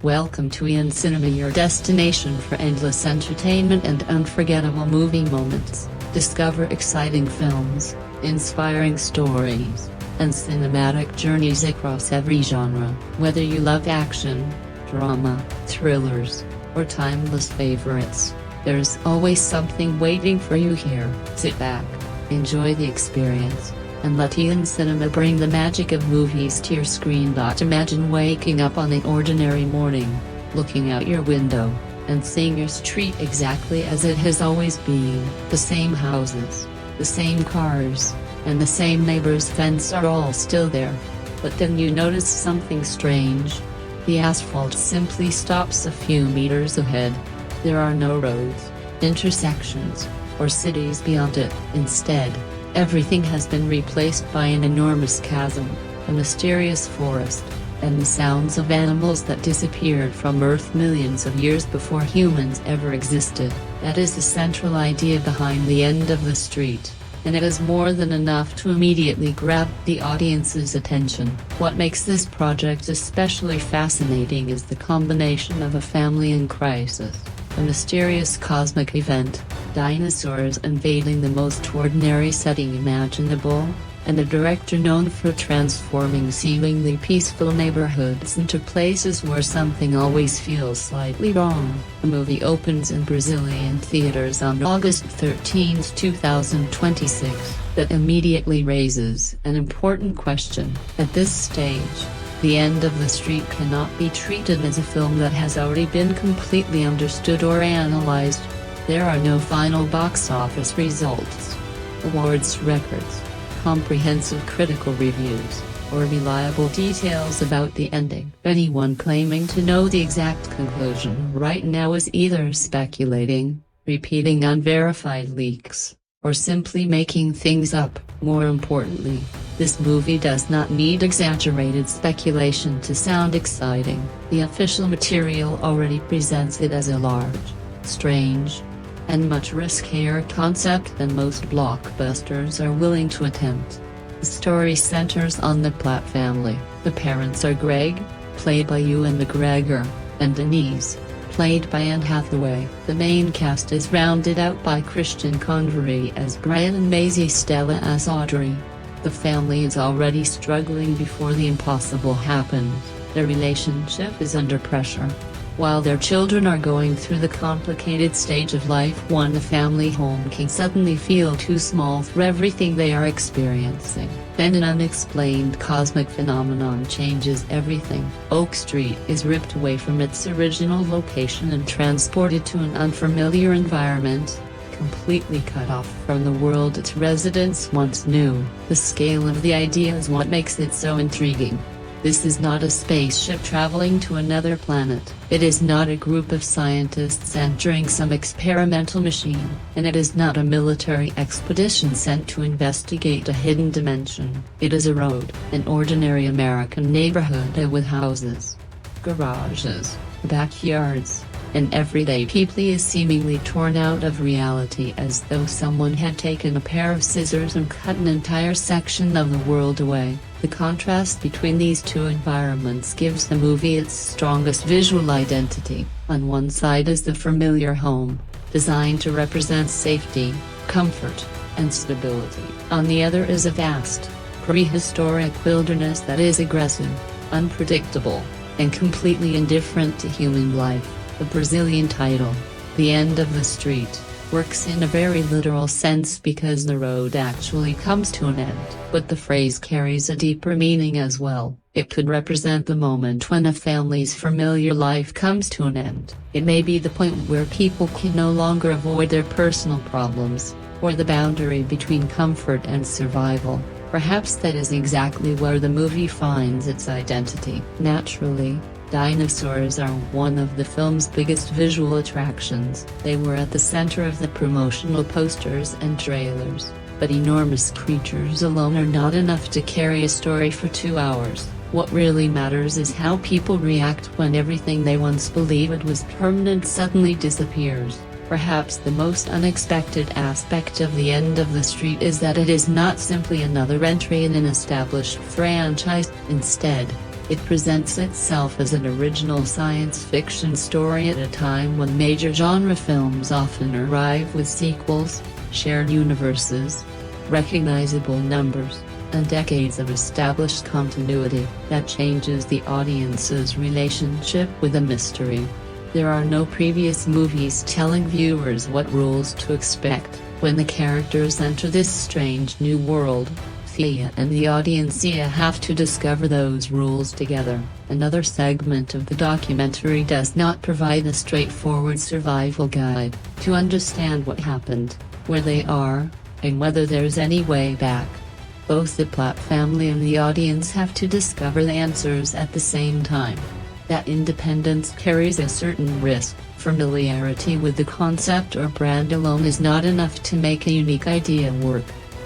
Welcome to Ian Cinema, your destination for endless entertainment and unforgettable movie moments. Discover exciting films, inspiring stories, and cinematic journeys across every genre. Whether you love action, drama, thrillers, or timeless favorites, there's always something waiting for you here. Sit back, enjoy the experience, and let Ian Cinema bring the magic of movies to your screen. Imagine waking up on an ordinary morning, looking out your window, and seeing your street exactly as it has always been. The same houses, the same cars, and the same neighbor's fence are all still there. But then you notice something strange. The asphalt simply stops a few meters ahead. There are no roads, intersections, or cities beyond it. Instead, everything has been replaced by an enormous chasm, a mysterious forest, and the sounds of animals that disappeared from Earth millions of years before humans ever existed. That is the central idea behind the end of the street, and it is more than enough to immediately grab the audience's attention. What makes this project especially fascinating is the combination of a family in crisis, a mysterious cosmic event, dinosaurs invading the most ordinary setting imaginable, and a director known for transforming seemingly peaceful neighborhoods into places where something always feels slightly wrong. The movie opens in Brazilian theaters on August 13, 2026, that immediately raises an important question. At this stage, The End of the Street cannot be treated as a film that has already been completely understood or analyzed. There are no final box office results, awards records, comprehensive critical reviews, or reliable details about the ending. Anyone claiming to know the exact conclusion right now is either speculating, repeating unverified leaks, or simply making things up. More importantly, this movie does not need exaggerated speculation to sound exciting. The official material already presents it as a large, strange, and much riskier concept than most blockbusters are willing to attempt. The story centers on the Platt family. The parents are Greg, played by Ewan McGregor, and Denise, played by Anne Hathaway. The main cast is rounded out by Christian Convery as Brian and Maisie Stella as Audrey. The family is already struggling before the impossible happens. Their relationship is under pressure, while their children are going through the complicated stage of life. The family home can suddenly feel too small for everything they are experiencing. Then an unexplained cosmic phenomenon changes everything. Oak Street is ripped away from its original location and transported to an unfamiliar environment, completely cut off from the world its residents once knew. The scale of the idea is what makes it so intriguing. This is not a spaceship traveling to another planet. It is not a group of scientists entering some experimental machine, and it is not a military expedition sent to investigate a hidden dimension. It is a road, an ordinary American neighborhood with houses, garages, backyards, and everyday people is seemingly torn out of reality, as though someone had taken a pair of scissors and cut an entire section of the world away. The contrast between these two environments gives the movie its strongest visual identity. On one side is the familiar home, designed to represent safety, comfort, and stability. On the other is a vast, prehistoric wilderness that is aggressive, unpredictable, and completely indifferent to human life. The Brazilian title, The End of the Street, works in a very literal sense because the road actually comes to an end. But the phrase carries a deeper meaning as well. It could represent the moment when a family's familiar life comes to an end. It may be the point where people can no longer avoid their personal problems, or the boundary between comfort and survival. Perhaps that is exactly where the movie finds its identity. Naturally, dinosaurs are one of the film's biggest visual attractions. They were at the center of the promotional posters and trailers, but enormous creatures alone are not enough to carry a story for 2 hours. What really matters is how people react when everything they once believed was permanent suddenly disappears. Perhaps the most unexpected aspect of The End of the Street is that it is not simply another entry in an established franchise. Instead, It presents itself as an original science fiction story at a time when major genre films often arrive with sequels, shared universes, recognizable numbers, and decades of established continuity that changes the audience's relationship with a mystery. There are no previous movies telling viewers what rules to expect when the characters enter this strange new world. Kiya and the audience have to discover those rules together. Another segment of the documentary does not provide a straightforward survival guide to understand what happened, where they are, and whether there's any way back. Both the plot family and the audience have to discover the answers at the same time. That independence carries a certain risk. Familiarity with the concept or brand alone is not enough to make a unique idea work.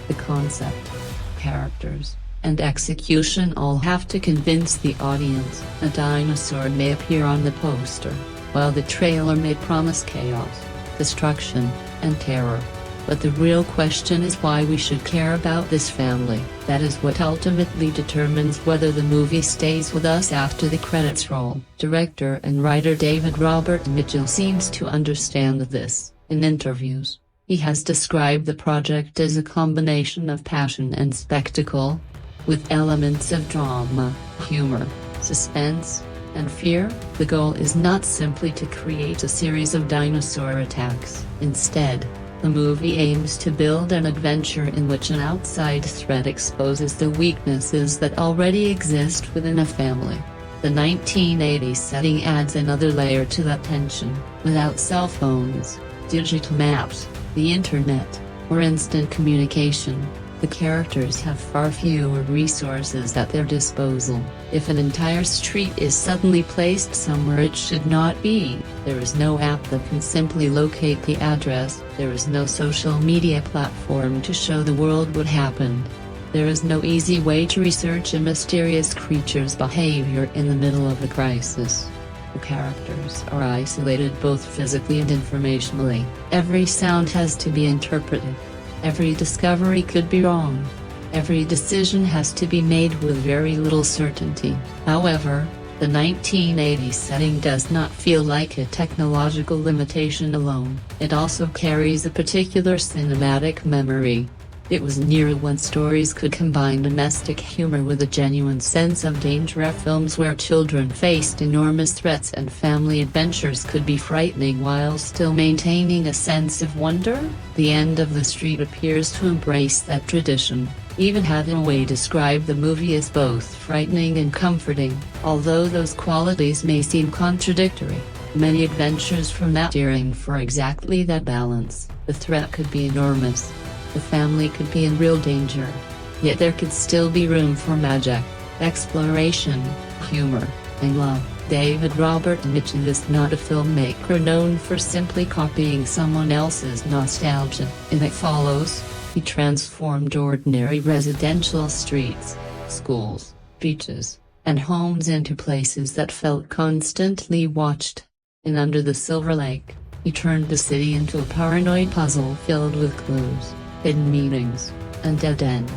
The concept, characters, and execution all have to convince the audience. A dinosaur may appear on the poster, while the trailer may promise chaos, destruction, and terror. But the real question is why we should care about this family. That is what ultimately determines whether the movie stays with us after the credits roll. Director and writer David Robert Mitchell seems to understand this. In interviews, he has described the project as a combination of passion and spectacle, with elements of drama, humor, suspense, and fear. The goal is not simply to create a series of dinosaur attacks. Instead, the movie aims to build an adventure in which an outside threat exposes the weaknesses that already exist within a family. The 1980s setting adds another layer to that tension. Without cell phones, digital maps, the internet, or instant communication, the characters have far fewer resources at their disposal. If an entire street is suddenly placed somewhere it should not be, there is no app that can simply locate the address, there is no social media platform to show the world what happened. There is no easy way to research a mysterious creature's behavior in the middle of a crisis. The characters are isolated both physically and informationally. Every sound has to be interpreted. Every discovery could be wrong. Every decision has to be made with very little certainty. However, the 1980s setting does not feel like a technological limitation alone. It also carries a particular cinematic memory. It was an era when stories could combine domestic humor with a genuine sense of danger. Films where children faced enormous threats and family adventures could be frightening while still maintaining a sense of wonder. The End of the Street appears to embrace that tradition. Even Hathaway described the movie as both frightening and comforting. Although those qualities may seem contradictory, many adventures from that era aim for exactly that balance. The threat could be enormous. The family could be in real danger. Yet there could still be room for magic, exploration, humor, and love. David Robert Mitchell is not a filmmaker known for simply copying someone else's nostalgia. In It Follows, he transformed ordinary residential streets, schools, beaches, and homes into places that felt constantly watched. In Under the Silver Lake, he turned the city into a paranoid puzzle filled with clues, hidden meanings, and dead ends.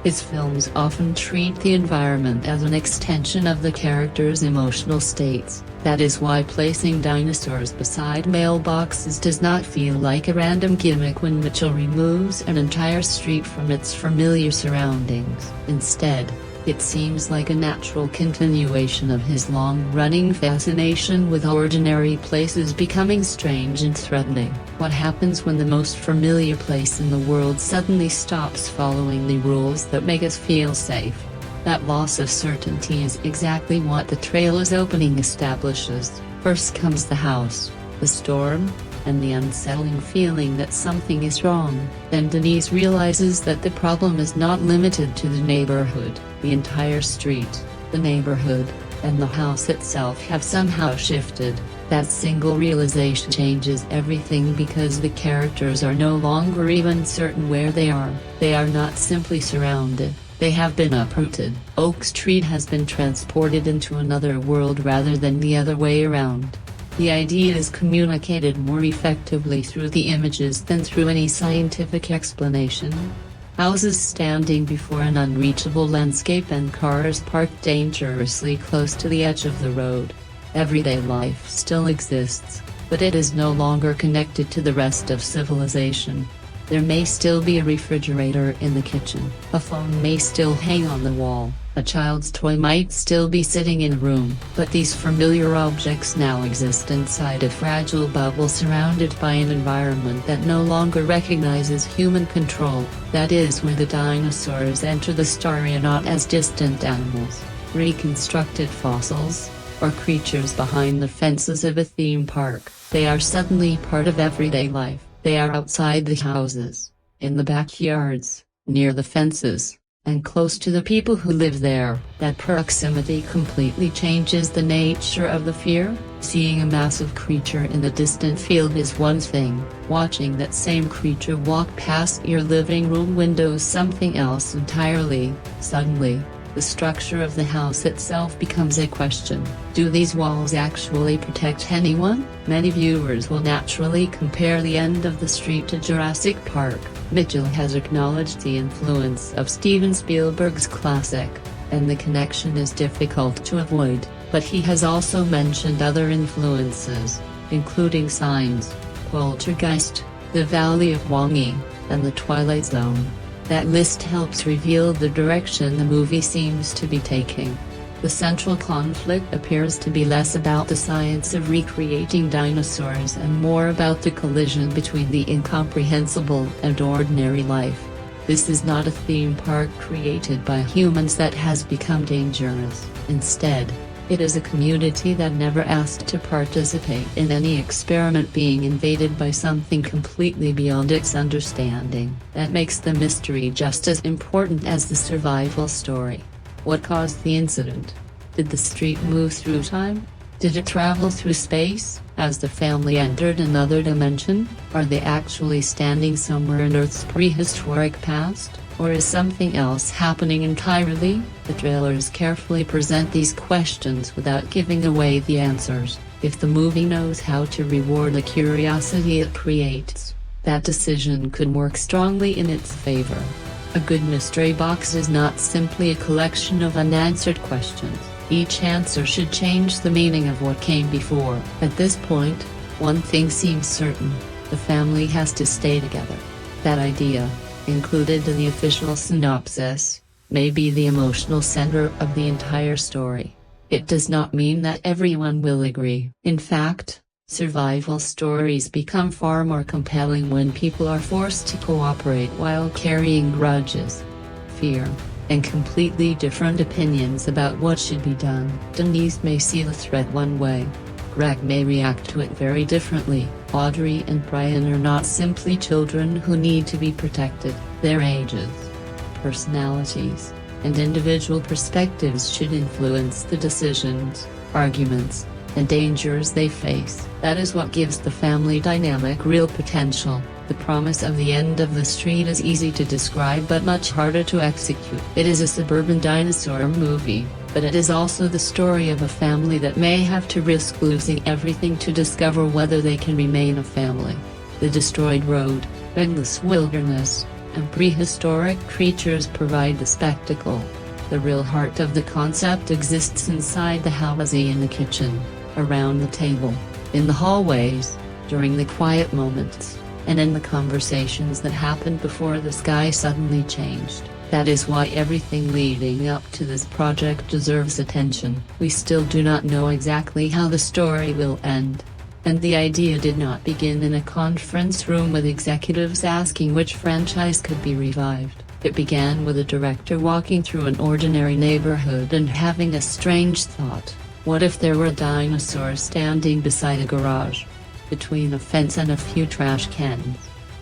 His films often treat the environment as an extension of the characters' emotional states. That is why placing dinosaurs beside mailboxes does not feel like a random gimmick when Mitchell removes an entire street from its familiar surroundings. Instead, it seems like a natural continuation of his long-running fascination with ordinary places becoming strange and threatening. What happens when the most familiar place in the world suddenly stops following the rules that make us feel safe? That loss of certainty is exactly what the trailer's opening establishes. First comes the house, the storm, and the unsettling feeling that something is wrong. Then Denise realizes that the problem is not limited to the neighborhood. The entire street, the neighborhood, and the house itself have somehow shifted. That single realization changes everything because the characters are no longer even certain where they are. They are not simply surrounded, they have been uprooted. Oak Street has been transported into another world rather than the other way around. The idea is communicated more effectively through the images than through any scientific explanation. Houses standing before an unreachable landscape and cars parked dangerously close to the edge of the road. Everyday life still exists, but it is no longer connected to the rest of civilization. There may still be a refrigerator in the kitchen, a phone may still hang on the wall, a child's toy might still be sitting in a room, but these familiar objects now exist inside a fragile bubble surrounded by an environment that no longer recognizes human control. That is where the dinosaurs enter the story, not as distant animals, reconstructed fossils, or creatures behind the fences of a theme park. They are suddenly part of everyday life. They are outside the houses, in the backyards, near the fences, and close to the people who live there. That proximity completely changes the nature of the fear. Seeing a massive creature in a distant field is one thing, watching that same creature walk past your living room window is something else entirely. Suddenly, the structure of the house itself becomes a question. Do these walls actually protect anyone? Many viewers will naturally compare The End of the Street to Jurassic Park. Mitchell has acknowledged the influence of Steven Spielberg's classic, and the connection is difficult to avoid, but he has also mentioned other influences, including Signs, Poltergeist, The Valley of Wangi, and The Twilight Zone. That list helps reveal the direction the movie seems to be taking. The central conflict appears to be less about the science of recreating dinosaurs and more about the collision between the incomprehensible and ordinary life. This is not a theme park created by humans that has become dangerous. Instead, it is a community that never asked to participate in any experiment being invaded by something completely beyond its understanding. That makes the mystery just as important as the survival story. What caused the incident? Did the street move through time? Did it travel through space? Has the family entered another dimension? Are they actually standing somewhere in Earth's prehistoric past? Or is something else happening entirely? The trailers carefully present these questions without giving away the answers. If the movie knows how to reward the curiosity it creates, that decision could work strongly in its favor. A good mystery box is not simply a collection of unanswered questions. Each answer should change the meaning of what came before. At this point, one thing seems certain: the family has to stay together. That idea, included in the official synopsis, may be the emotional center of the entire story. It does not mean that everyone will agree. In fact, survival stories become far more compelling when people are forced to cooperate while carrying grudges, fear, and completely different opinions about what should be done. Denise may see the threat one way. Greg may react to it very differently. Audrey and Brian are not simply children who need to be protected. Their ages, personalities, and individual perspectives should influence the decisions, arguments, and dangers they face. That is what gives the family dynamic real potential. The promise of The End of the Street is easy to describe but much harder to execute. It is a suburban dinosaur movie, but it is also the story of a family that may have to risk losing everything to discover whether they can remain a family. The destroyed road, endless wilderness, and prehistoric creatures provide the spectacle. The real heart of the concept exists inside the house, in the kitchen, around the table, in the hallways, during the quiet moments, and in the conversations that happened before the sky suddenly changed. That is why everything leading up to this project deserves attention. We still do not know exactly how the story will end. And the idea did not begin in a conference room with executives asking which franchise could be revived. It began with a director walking through an ordinary neighborhood and having a strange thought. What if there were dinosaurs standing beside a garage, between a fence and a few trash cans?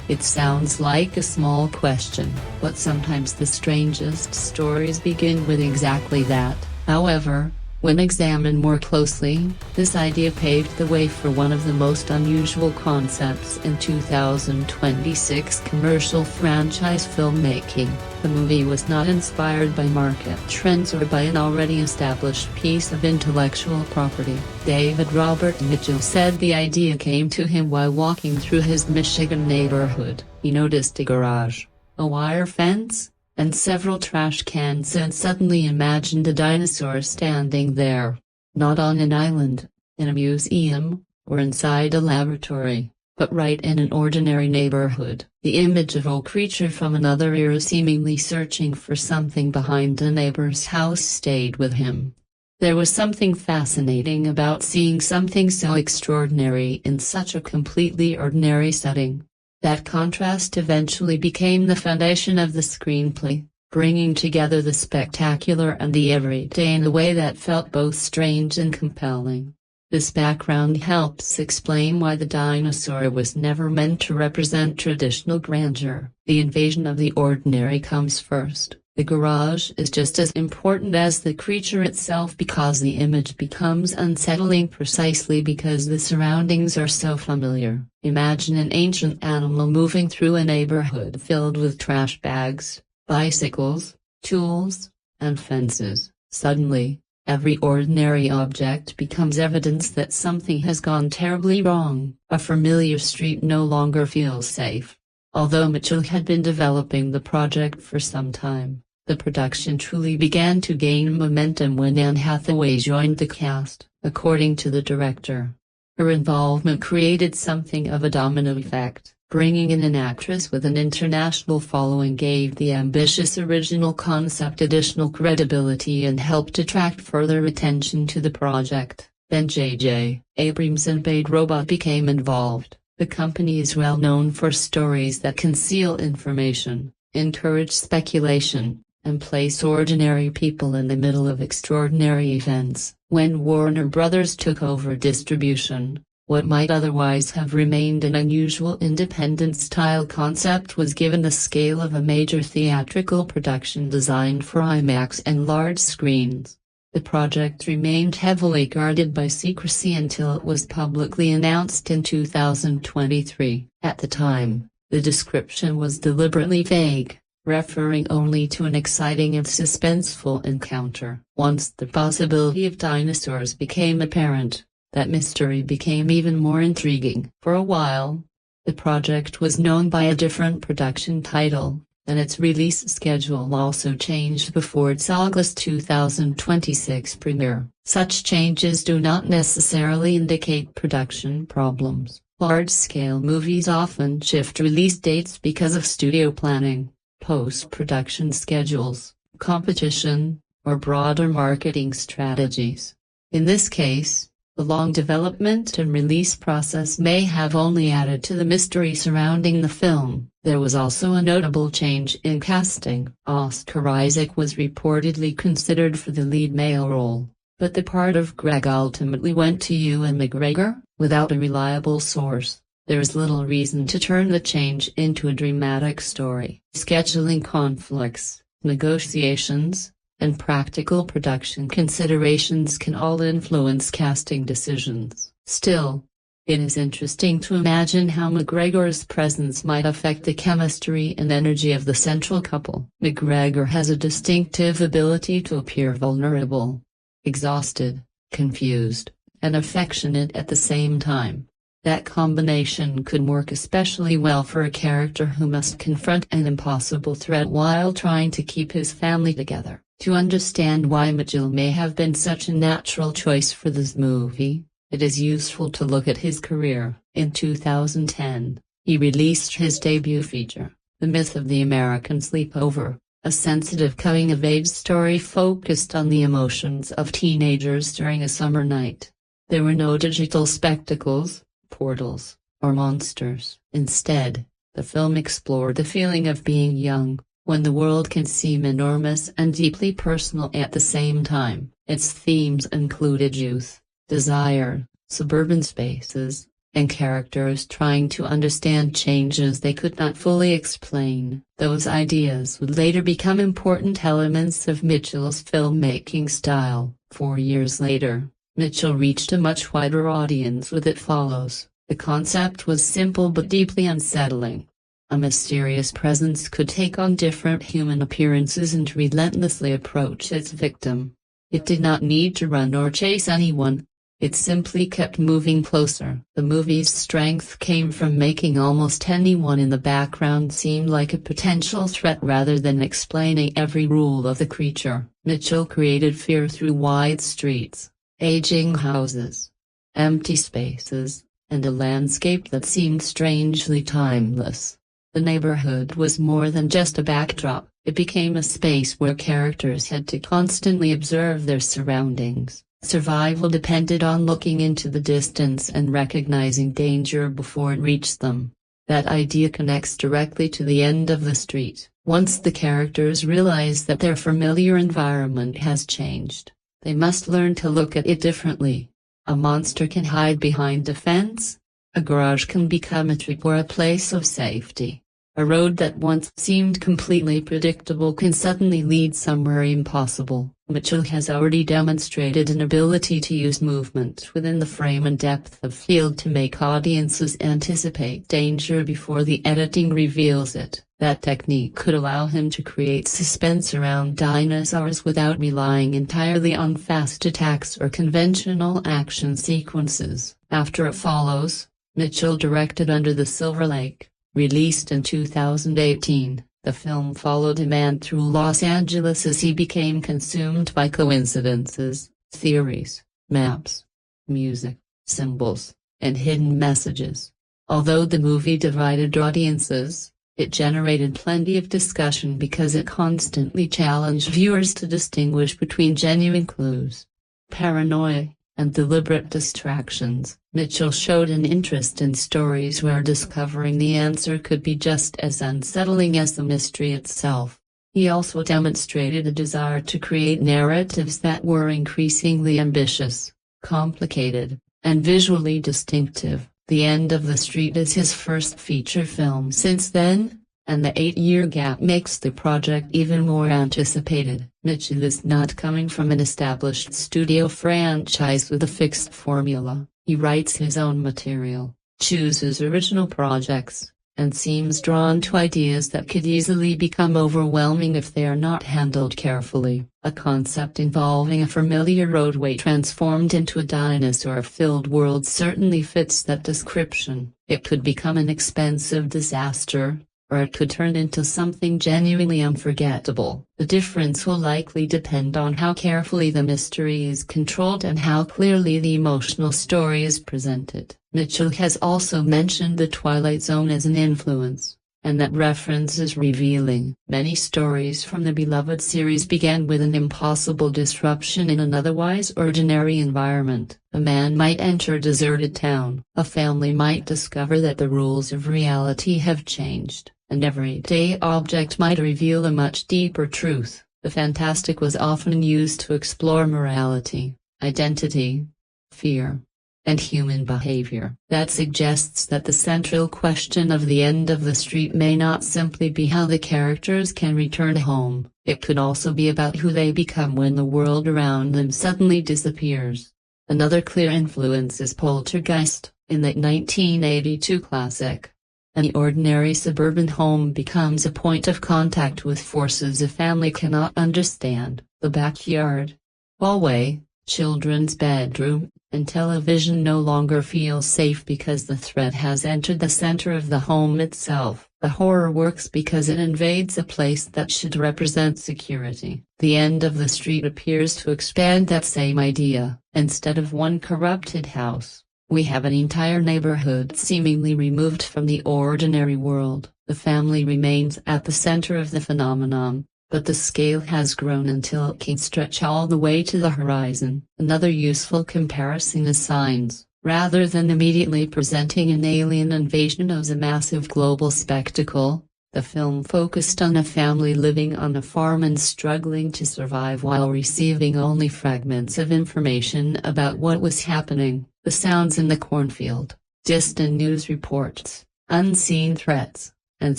It sounds like a small question, but sometimes the strangest stories begin with exactly that. However, when examined more closely, this idea paved the way for one of the most unusual concepts in 2026 commercial franchise filmmaking. The movie was not inspired by market trends or by an already established piece of intellectual property. David Robert Mitchell said the idea came to him while walking through his Michigan neighborhood. He noticed a garage, a wire fence, and several trash cans, and suddenly imagined a dinosaur standing there. Not on an island, in a museum, or inside a laboratory, but right in an ordinary neighborhood. The image of a creature from another era seemingly searching for something behind a neighbor's house stayed with him. There was something fascinating about seeing something so extraordinary in such a completely ordinary setting. That contrast eventually became the foundation of the screenplay, bringing together the spectacular and the everyday in a way that felt both strange and compelling. This background helps explain why the dinosaur was never meant to represent traditional grandeur. The invasion of the ordinary comes first. The garage is just as important as the creature itself because the image becomes unsettling precisely because the surroundings are so familiar. Imagine an ancient animal moving through a neighborhood filled with trash bags, bicycles, tools, and fences. Suddenly, every ordinary object becomes evidence that something has gone terribly wrong. A familiar street no longer feels safe. Although Mitchell had been developing the project for some time, the production truly began to gain momentum when Anne Hathaway joined the cast. According to the director, her involvement created something of a domino effect. Bringing in an actress with an international following gave the ambitious original concept additional credibility and helped attract further attention to the project. Then J.J. Abrams and Bade Robot became involved. The company is well known for stories that conceal information, encourage speculation, and place ordinary people in the middle of extraordinary events. When Warner Brothers took over distribution, what might otherwise have remained an unusual independent-style concept was given the scale of a major theatrical production designed for IMAX and large screens. The project remained heavily guarded by secrecy until it was publicly announced in 2023. At the time, the description was deliberately vague, referring only to an exciting and suspenseful encounter. Once the possibility of dinosaurs became apparent, that mystery became even more intriguing. For a while, the project was known by a different production title, and its release schedule also changed before its August 2026 premiere. Such changes do not necessarily indicate production problems. Large-scale movies often shift release dates because of studio planning, post-production schedules, competition, or broader marketing strategies. In this case, the long development and release process may have only added to the mystery surrounding the film. There was also a notable change in casting. Oscar Isaac was reportedly considered for the lead male role, but the part of Greg ultimately went to Ewan McGregor. Without a reliable source, there is little reason to turn the change into a dramatic story. Scheduling conflicts, negotiations, and practical production considerations can all influence casting decisions. Still, it is interesting to imagine how McGregor's presence might affect the chemistry and energy of the central couple. McGregor has a distinctive ability to appear vulnerable, exhausted, confused, and affectionate at the same time. That combination could work especially well for a character who must confront an impossible threat while trying to keep his family together. To understand why Mitchell may have been such a natural choice for this movie, it is useful to look at his career. In 2010, he released his debut feature, The Myth of the American Sleepover, a sensitive coming-of-age story focused on the emotions of teenagers during a summer night. There were no digital spectacles, portals, or monsters. Instead, the film explored the feeling of being young, when the world can seem enormous and deeply personal at the same time. Its themes included youth, desire, suburban spaces, and characters trying to understand changes they could not fully explain. Those ideas would later become important elements of Mitchell's filmmaking style. 4 years later, Mitchell reached a much wider audience with It Follows. The concept was simple but deeply unsettling. A mysterious presence could take on different human appearances and relentlessly approach its victim. It did not need to run or chase anyone. It simply kept moving closer. The movie's strength came from making almost anyone in the background seem like a potential threat rather than explaining every rule of the creature. Mitchell created fear through wide streets, aging houses, empty spaces, and a landscape that seemed strangely timeless. The neighborhood was more than just a backdrop, it became a space where characters had to constantly observe their surroundings. Survival depended on looking into the distance and recognizing danger before it reached them. That idea connects directly to the end of the street. Once the characters realize that their familiar environment has changed, they must learn to look at it differently. A monster can hide behind a fence. A garage can become a trap or a place of safety. A road that once seemed completely predictable can suddenly lead somewhere impossible. Mitchell has already demonstrated an ability to use movement within the frame and depth of field to make audiences anticipate danger before the editing reveals it. That technique could allow him to create suspense around dinosaurs without relying entirely on fast attacks or conventional action sequences. After It Follows, Mitchell directed Under the Silver Lake. Released in 2018, the film followed a man through Los Angeles as he became consumed by coincidences, theories, maps, music, symbols, and hidden messages. Although the movie divided audiences, it generated plenty of discussion because it constantly challenged viewers to distinguish between genuine clues, paranoia, and deliberate distractions. Mitchell showed an interest in stories where discovering the answer could be just as unsettling as the mystery itself. He also demonstrated a desire to create narratives that were increasingly ambitious, complicated, and visually distinctive. The End of the Street is his first feature film since then, and the 8-year gap makes the project even more anticipated. Mitchell is not coming from an established studio franchise with a fixed formula. He writes his own material, chooses original projects, and seems drawn to ideas that could easily become overwhelming if they are not handled carefully. A concept involving a familiar roadway transformed into a dinosaur-filled world certainly fits that description. It could become an expensive disaster, or it could turn into something genuinely unforgettable. The difference will likely depend on how carefully the mystery is controlled and how clearly the emotional story is presented. Mitchell has also mentioned The Twilight Zone as an influence, and that reference is revealing. Many stories from the beloved series began with an impossible disruption in an otherwise ordinary environment. A man might enter a deserted town. A family might discover that the rules of reality have changed. An everyday object might reveal a much deeper truth. The fantastic was often used to explore morality, identity, fear, and human behavior. That suggests that the central question of The End of the Street may not simply be how the characters can return home. It could also be about who they become when the world around them suddenly disappears. Another clear influence is Poltergeist. In the 1982 classic, an ordinary suburban home becomes a point of contact with forces a family cannot understand. The backyard, hallway, children's bedroom, and television no longer feel safe because the threat has entered the center of the home itself. The horror works because it invades a place that should represent security. The End of the Street appears to expand that same idea. Instead of one corrupted house, we have an entire neighborhood seemingly removed from the ordinary world. The family remains at the center of the phenomenon, but the scale has grown until it can stretch all the way to the horizon. Another useful comparison is Signs. Rather than immediately presenting an alien invasion as a massive global spectacle, the film focused on a family living on a farm and struggling to survive while receiving only fragments of information about what was happening. The sounds in the cornfield, distant news reports, unseen threats, and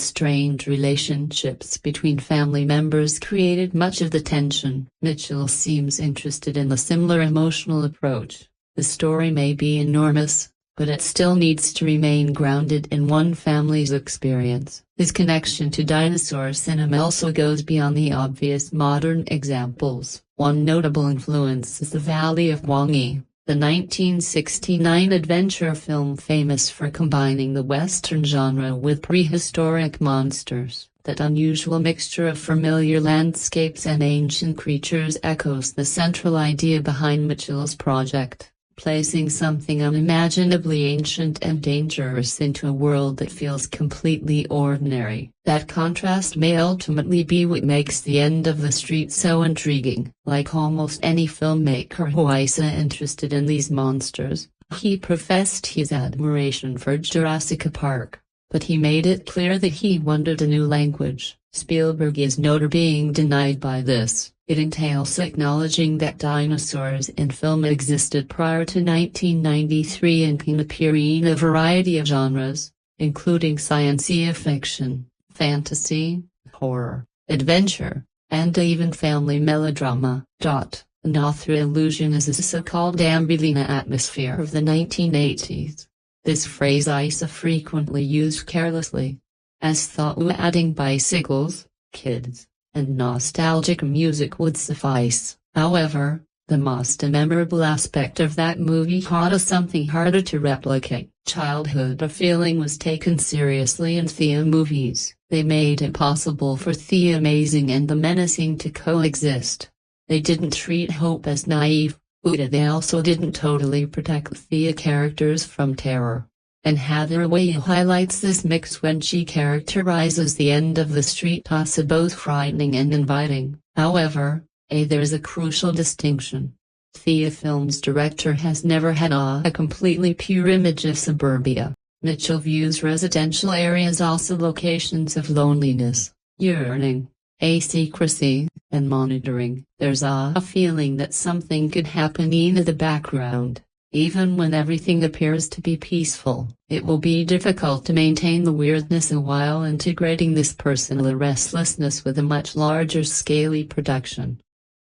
strange relationships between family members created much of the tension. Mitchell seems interested in a similar emotional approach. The story may be enormous, but it still needs to remain grounded in one family's experience. His connection to dinosaur cinema also goes beyond the obvious modern examples. One notable influence is The Valley of Wang-Yi, the 1969 adventure film famous for combining the Western genre with prehistoric monsters. That unusual mixture of familiar landscapes and ancient creatures echoes the central idea behind Mitchell's project, placing something unimaginably ancient and dangerous into a world that feels completely ordinary. That contrast may ultimately be what makes The End of the Street so intriguing. Like almost any filmmaker who is interested in these monsters, he professed his admiration for Jurassic Park. But he made it clear that he wanted a new language. Spielberg is noted being denied by this. It entails acknowledging that dinosaurs in film existed prior to 1993 and can appear in a variety of genres, including science fiction, fantasy, horror, adventure, and even family melodrama. An author illusion is a so-called ambivalent atmosphere of the 1980s. This phrase is frequently used carelessly, as thought adding bicycles, kids, and nostalgic music would suffice. However, the most memorable aspect of that movie had something harder to replicate. Childhood. A feeling was taken seriously in Thea movies. They made it possible for the amazing and the menacing to coexist. They didn't treat hope as naive. They also didn't totally protect the characters from terror. And Hathaway highlights this mix when she characterizes The End of the Street as both frightening and inviting. However, there's a crucial distinction. The film's director has never had a completely pure image of suburbia. Mitchell views residential areas also locations of loneliness, yearning, secrecy, and monitoring. There's a feeling that something could happen in the background, even when everything appears to be peaceful. It will be difficult to maintain the weirdness while integrating this personal restlessness with a much larger scale production.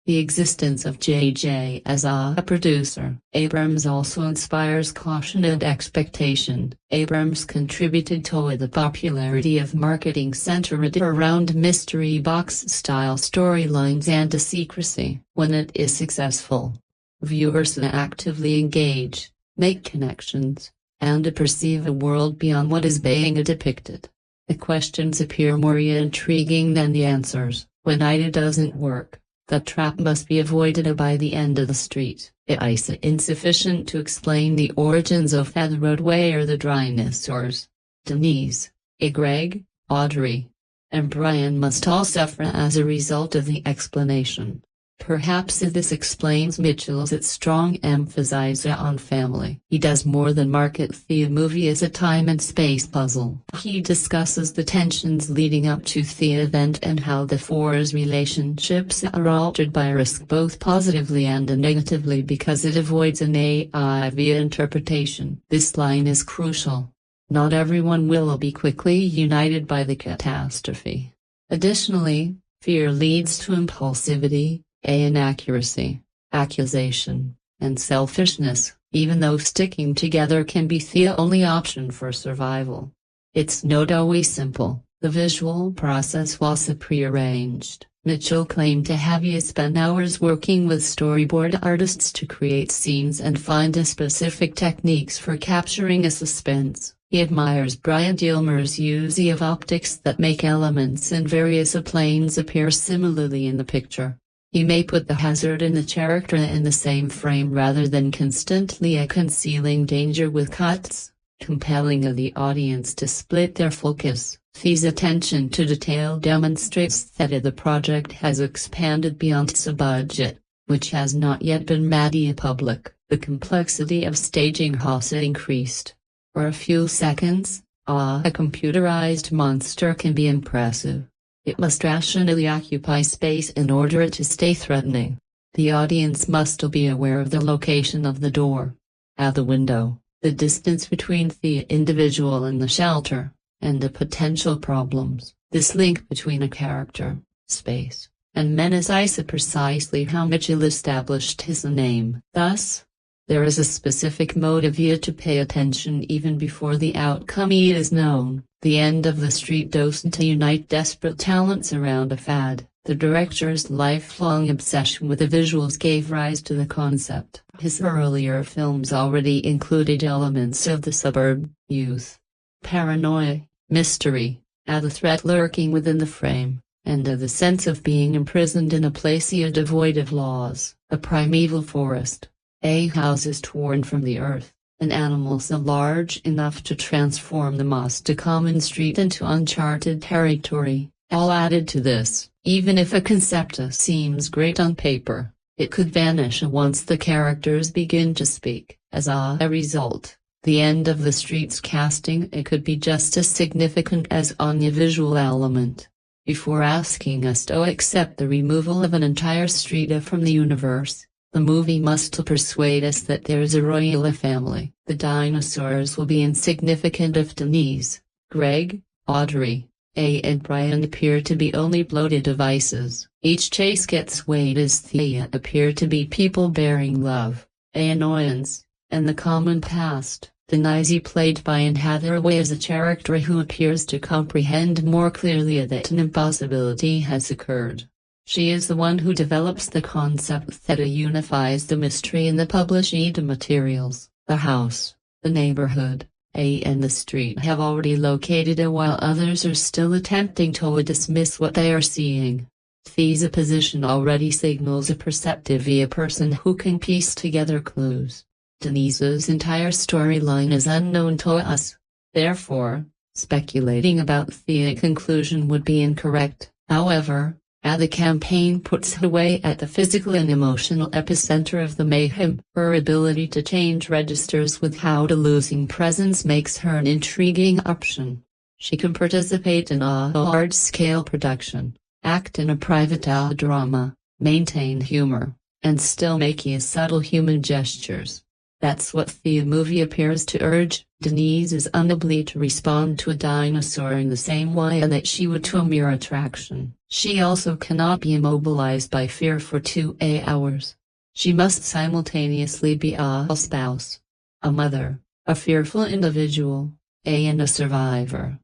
The existence of J.J. as a producer. Abrams also inspires caution and expectation. Abrams contributed to the popularity of marketing centered around mystery box-style storylines and secrecy. When it is successful, viewers actively engage, make connections, and perceive a world beyond what is being depicted. The questions appear more intriguing than the answers. When it doesn't work, the trap must be avoided by The End of the Street. It is insufficient to explain the origins of the roadway or the dinosaurs. Denise, Greg, Audrey, and Brian must all suffer as a result of the explanation. Perhaps this explains Mitchell's strong emphasis on family. He does more than market the movie as a time and space puzzle. He discusses the tensions leading up to the event and how the four's relationships are altered by risk both positively and negatively because it avoids an naive interpretation. This line is crucial. Not everyone will be quickly united by the catastrophe. Additionally, fear leads to impulsivity, inaccuracy, accusation, and selfishness, even though sticking together can be the only option for survival. It's not always simple. The visual process was prearranged. Mitchell claimed to have spent hours working with storyboard artists to create scenes and find specific techniques for capturing a suspense. He admires Brian Gilmer's use of optics that make elements in various planes appear similarly in the picture. He may put the hazard and the character in the same frame rather than constantly concealing danger with cuts, compelling the audience to split their focus. His attention to detail demonstrates that the project has expanded beyond its budget, which has not yet been made public. The complexity of staging has increased. For a few seconds, a computerized monster can be impressive. It must rationally occupy space in order to stay threatening. The audience must be aware of the location of the door, at the window, the distance between the individual and the shelter, and the potential problems. This link between a character, space, and menace is precisely how Mitchell established his name. Thus, there is a specific motive to pay attention even before the outcome is known. The End of the Street doesn't unite desperate talents around a fad. The director's lifelong obsession with the visuals gave rise to the concept. His earlier films already included elements of the suburb, youth, paranoia, mystery, the threat lurking within the frame, and the sense of being imprisoned in a place devoid of laws, a primeval forest, houses torn from the earth, and animals so large enough to transform the most common street into uncharted territory. All added to this, even if a concept seems great on paper, it could vanish once the characters begin to speak. As a result, the end of the street's casting could be just as significant as any visual element. Before asking us to accept the removal of an entire street from the universe, the movie must persuade us that there's a royal family. The dinosaurs will be insignificant if Denise, Greg, Audrey, and Brian appear to be only bloated devices. Each chase gets weighed as Thea appear to be people bearing love, annoyance, and the common past. Denise, played by Anne Hathaway, is a character who appears to comprehend more clearly that an impossibility has occurred. She is the one who develops the concept that unifies the mystery and the published materials. The house, the neighborhood, and the street have already located while others are still attempting to dismiss what they are seeing. Thea's position already signals a perceptive person who can piece together clues. Denise's entire storyline is unknown to us. Therefore, speculating about Thea's conclusion would be incorrect. However, the campaign puts her away at the physical and emotional epicenter of the mayhem. Her ability to change registers without losing presence makes her an intriguing option. She can participate in a large-scale production, act in a private drama, maintain humor, and still make subtle human gestures. That's what the movie appears to urge. Denise is unable to respond to a dinosaur in the same way that she would to a mere attraction. She also cannot be immobilized by fear for 2 hours. She must simultaneously be a spouse, a mother, a fearful individual, and a survivor.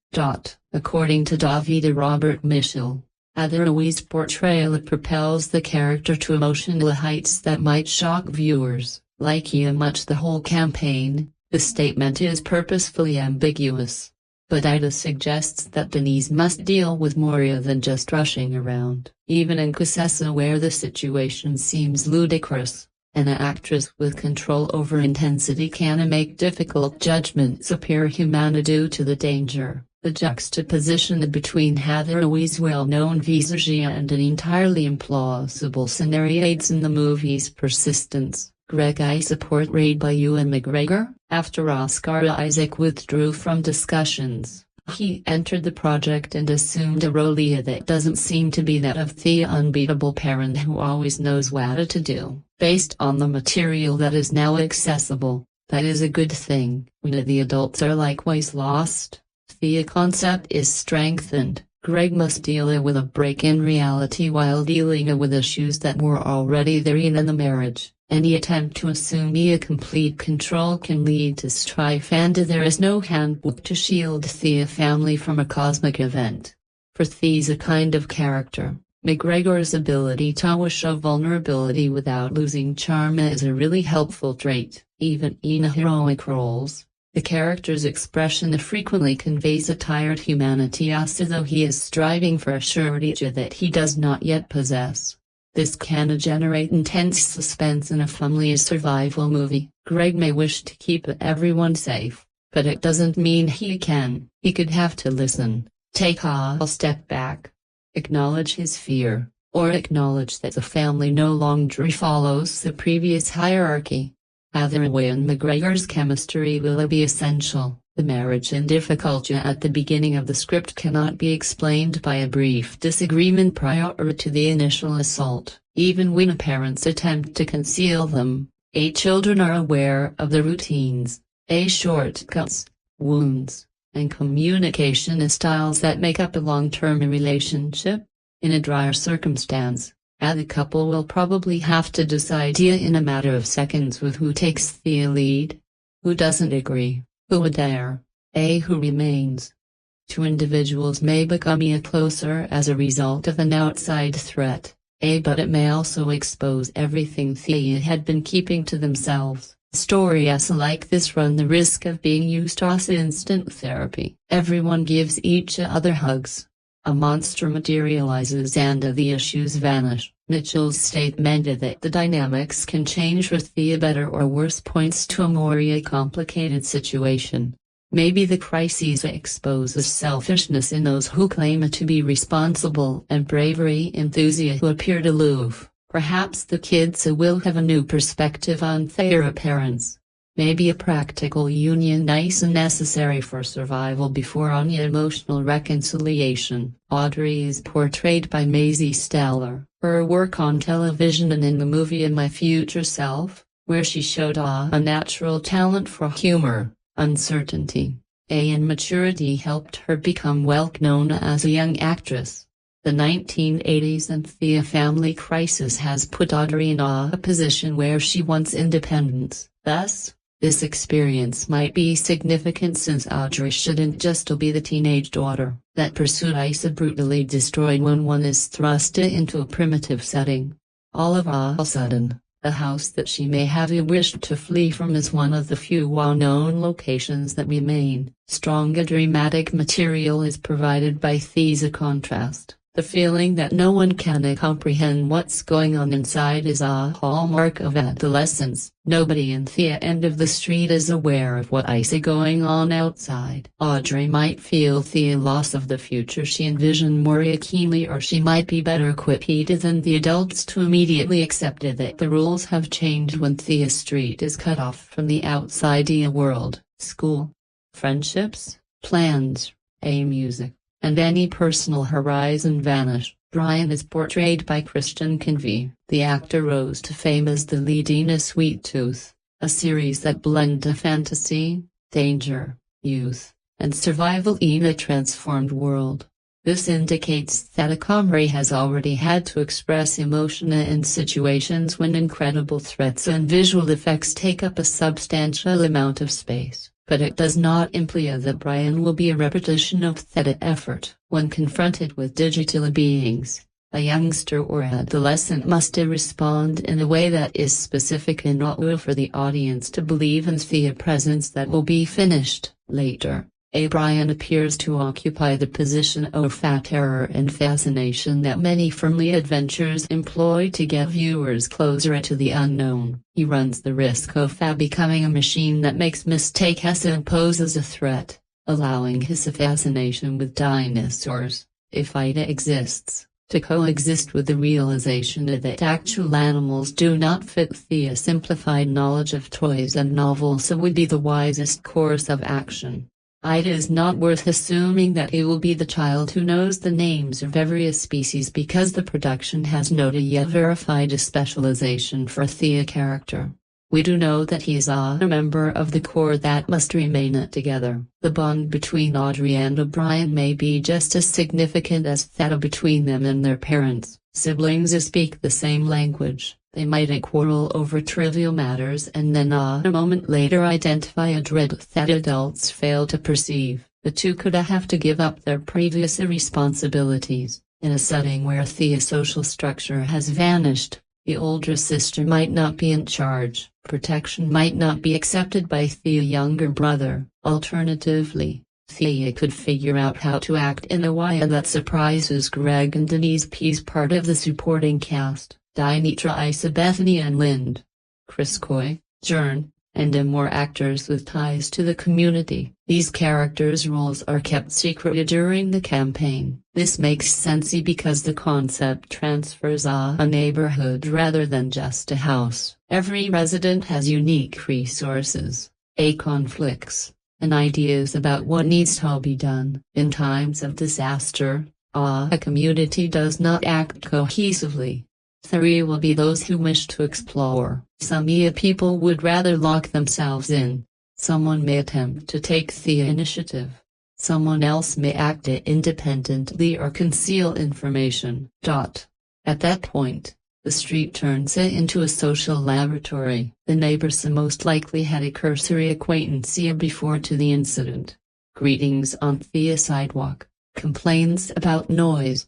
According to David Robert Mitchell, Hathaway's portrayal propels the character to emotional heights that might shock viewers. Like much the whole campaign, the statement is purposefully ambiguous. But Ida suggests that Denise must deal with more than just rushing around. Even in cases where the situation seems ludicrous, an actress with control over intensity can make difficult judgments appear human due to the danger. The juxtaposition between Hathaway's well-known visage and an entirely implausible scenario aids in the movie's persistence. Greg support portrayed by Ewan McGregor. After Oscar Isaac withdrew from discussions, he entered the project and assumed a role that doesn't seem to be that of the unbeatable parent who always knows what to do. Based on the material that is now accessible, that is a good thing. When the adults are likewise lost, the concept is strengthened. Greg must deal with a break in reality while dealing with issues that were already there in the marriage. Any attempt to assume complete control can lead to strife, and there is no handbook to shield the family from a cosmic event. For Thea's a kind of character, McGregor's ability to show vulnerability without losing charm is a really helpful trait. Even in heroic roles, the character's expression frequently conveys a tired humanity as though he is striving for a surety that he does not yet possess. This can generate intense suspense in a family survival movie. Greg may wish to keep everyone safe, but it doesn't mean he can. He could have to listen, take a step back, acknowledge his fear, or acknowledge that the family no longer follows the previous hierarchy. Hathaway and McGregor's chemistry will be essential. The marriage and difficulty at the beginning of the script cannot be explained by a brief disagreement prior to the initial assault. Even when parents attempt to conceal them, children are aware of the routines, shortcuts, wounds, and communication styles that make up a long-term relationship. In a drier circumstance, the couple will probably have to decide in a matter of seconds with who takes the lead, who doesn't agree, who would dare, who remains. Two individuals may become closer as a result of an outside threat, But it may also expose everything Thea had been keeping to themselves. Stories like this run the risk of being used as instant therapy. Everyone gives each other hugs. A monster materializes and the issues vanish. Mitchell's statement that the dynamics can change with Thea better or worse points to a more complicated situation. Maybe the crises exposes selfishness in those who claim to be responsible and bravery enthusiasts who appeared aloof. Perhaps the kids will have a new perspective on their parents. Maybe a practical union nice and necessary for survival before any emotional reconciliation. Audrey is portrayed by Maisie Steller. Her work on television and in the movie In My Future Self, where she showed a natural talent for humor, uncertainty, and maturity helped her become well known as a young actress. The 1980s and Thea family crisis has put Audrey in a position where she wants independence. Thus, this experience might be significant since Audrey shouldn't just be the teenage daughter that pursuit is brutally destroyed when one is thrust into a primitive setting. All of a sudden, the house that she may have wished to flee from is one of the few well-known locations that remain. Stronger dramatic material is provided by Thea's contrast. The feeling that no one can comprehend what's going on inside is a hallmark of adolescence. Nobody in the end of the street is aware of what is going on outside. Audrey might feel the loss of the future she envisioned more keenly, or she might be better equipped than the adults to immediately accept that the rules have changed when the street is cut off from the outside world, school, friendships, plans, music, and any personal horizon vanish. Brian is portrayed by Christian Convey. The actor rose to fame as the lead in Sweet Tooth, a series that blended fantasy, danger, youth, and survival in a transformed world. This indicates that a comrade has already had to express emotion in situations when incredible threats and visual effects take up a substantial amount of space. But it does not imply that Brian will be a repetition of that effort. When confronted with digital beings, a youngster or adolescent must respond in a way that is specific enough for the audience to believe in the presence that will be finished later. Brian appears to occupy the position of terror and fascination that many friendly adventures employ to get viewers closer to the unknown. He runs the risk of becoming a machine that makes mistakes and poses a threat, allowing his fascination with dinosaurs, if it exists, to coexist with the realization that actual animals do not fit the simplified knowledge of toys and novels would be the wisest course of action. It is not worth assuming that it will be the child who knows the names of every species, because the production has not yet verified a specialization for the character. We do know that he is a member of the core that must remain together. The bond between Audrey and Brian may be just as significant as that between them and their parents. Siblings speak the same language. They might quarrel over trivial matters and then a moment later identify a dread that adults fail to perceive. The two could have to give up their previous responsibilities. In a setting where the social structure has vanished, the older sister might not be in charge. Protection might not be accepted by the younger brother. Alternatively, Thea could figure out how to act in a way that surprises Greg and Denise P's part of the supporting cast. Dinitra Isa, Bethany and Lind, Chris Coy, Jern, and more actors with ties to the community. These characters' roles are kept secret during the campaign. This makes sense because the concept transfers a neighborhood rather than just a house. Every resident has unique resources, conflicts, and ideas about what needs to be done. In times of disaster, a community does not act cohesively. Three will be those who wish to explore. Some people would rather lock themselves in. Someone may attempt to take the initiative. Someone else may act independently or conceal information. At that point, the street turns into a social laboratory. The neighbors most likely had a cursory acquaintance before to the incident. Greetings on the sidewalk. Complaints about noise.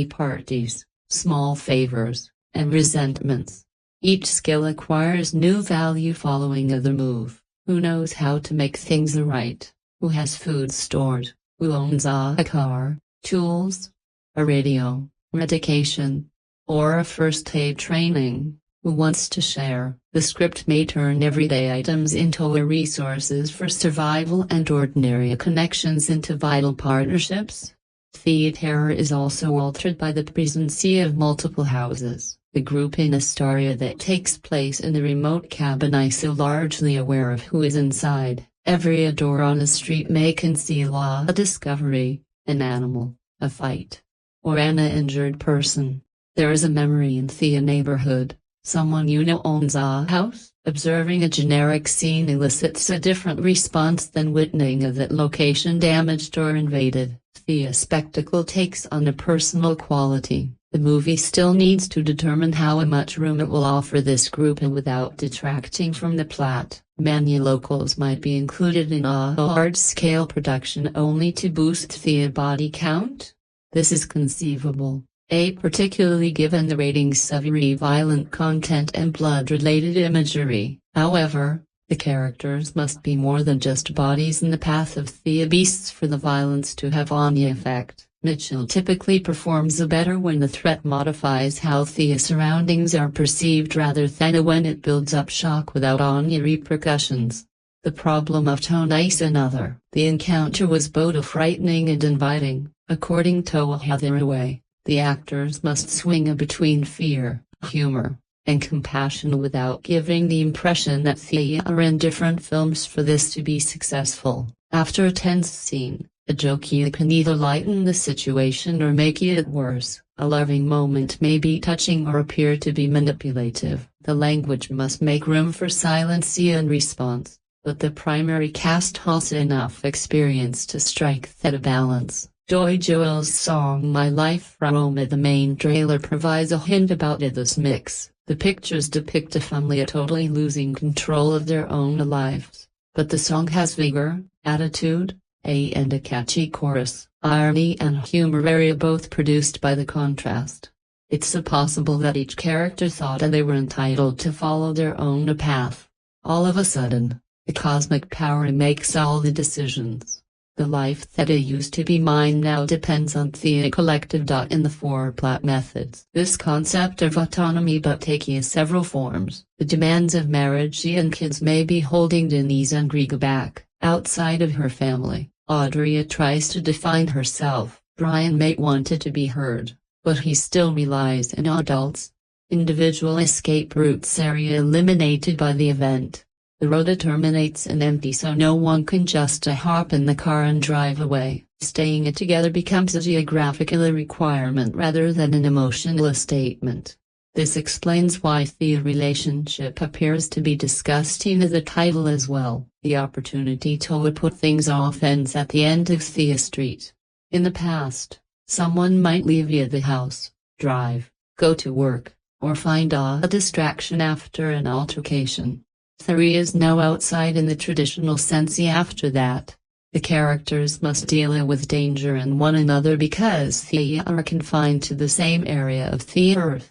Parties. small favors, and resentments. Each skill acquires new value following the move. Who knows how to make things right? Who has food stored? Who owns a car, tools, a radio, medication, or a first aid training? Who wants to share? The script may turn everyday items into resources for survival and ordinary connections into vital partnerships. The terror is also altered by the presence of multiple houses. The group in a story that takes place in a remote cabin is so largely aware of who is inside. Every door on a street may conceal a discovery, an animal, a fight, or an injured person. There is a memory in the neighborhood. Someone you know owns a house. Observing a generic scene elicits a different response than witnessing that location damaged or invaded. The spectacle takes on a personal quality. The movie still needs to determine how much room it will offer this group and without detracting from the plot. Many locals might be included in a large-scale production only to boost the body count. This is conceivable, particularly given the ratings of violent content and blood-related imagery. However, the characters must be more than just bodies in the path of the beasts for the violence to have any effect. Mitchell typically performs better when the threat modifies how the surroundings are perceived rather than when it builds up shock without any repercussions. The problem of tone is another. The encounter was both frightening and inviting. According to Hathaway, the actors must swing between fear, humor, and compassion without giving the impression that they are in different films for this to be successful. After a tense scene, a joke can either lighten the situation or make it worse. A loving moment may be touching or appear to be manipulative. The language must make room for silence in response, but the primary cast has enough experience to strike that balance. Joy Joel's song My Life from the main trailer provides a hint about this mix. The pictures depict a family totally losing control of their own lives, but the song has vigor, attitude, and a catchy chorus. Irony and humor are both produced by the contrast. It's possible that each character thought they were entitled to follow their own path. All of a sudden, the cosmic power makes all the decisions. The life that used to be mine now depends on the collective. In the four plot methods. This concept of autonomy but takes several forms. The demands of marriage and kids may be holding Denise and Griga back. Outside of her family, Audrey tries to define herself. Brian may want to be heard, but he still relies on adults. Individual escape routes are eliminated by the event. The road terminates and empty so no one can just hop in the car and drive away. Staying together becomes a geographical requirement rather than an emotional statement. This explains why the relationship appears to be discussed in the title as well. The opportunity to put things off ends at the end of the street. In the past, someone might leave the house, drive, go to work, or find a distraction after an altercation. There is no outside in the traditional sense after that. The characters must deal with danger and one another because they are confined to the same area of the earth.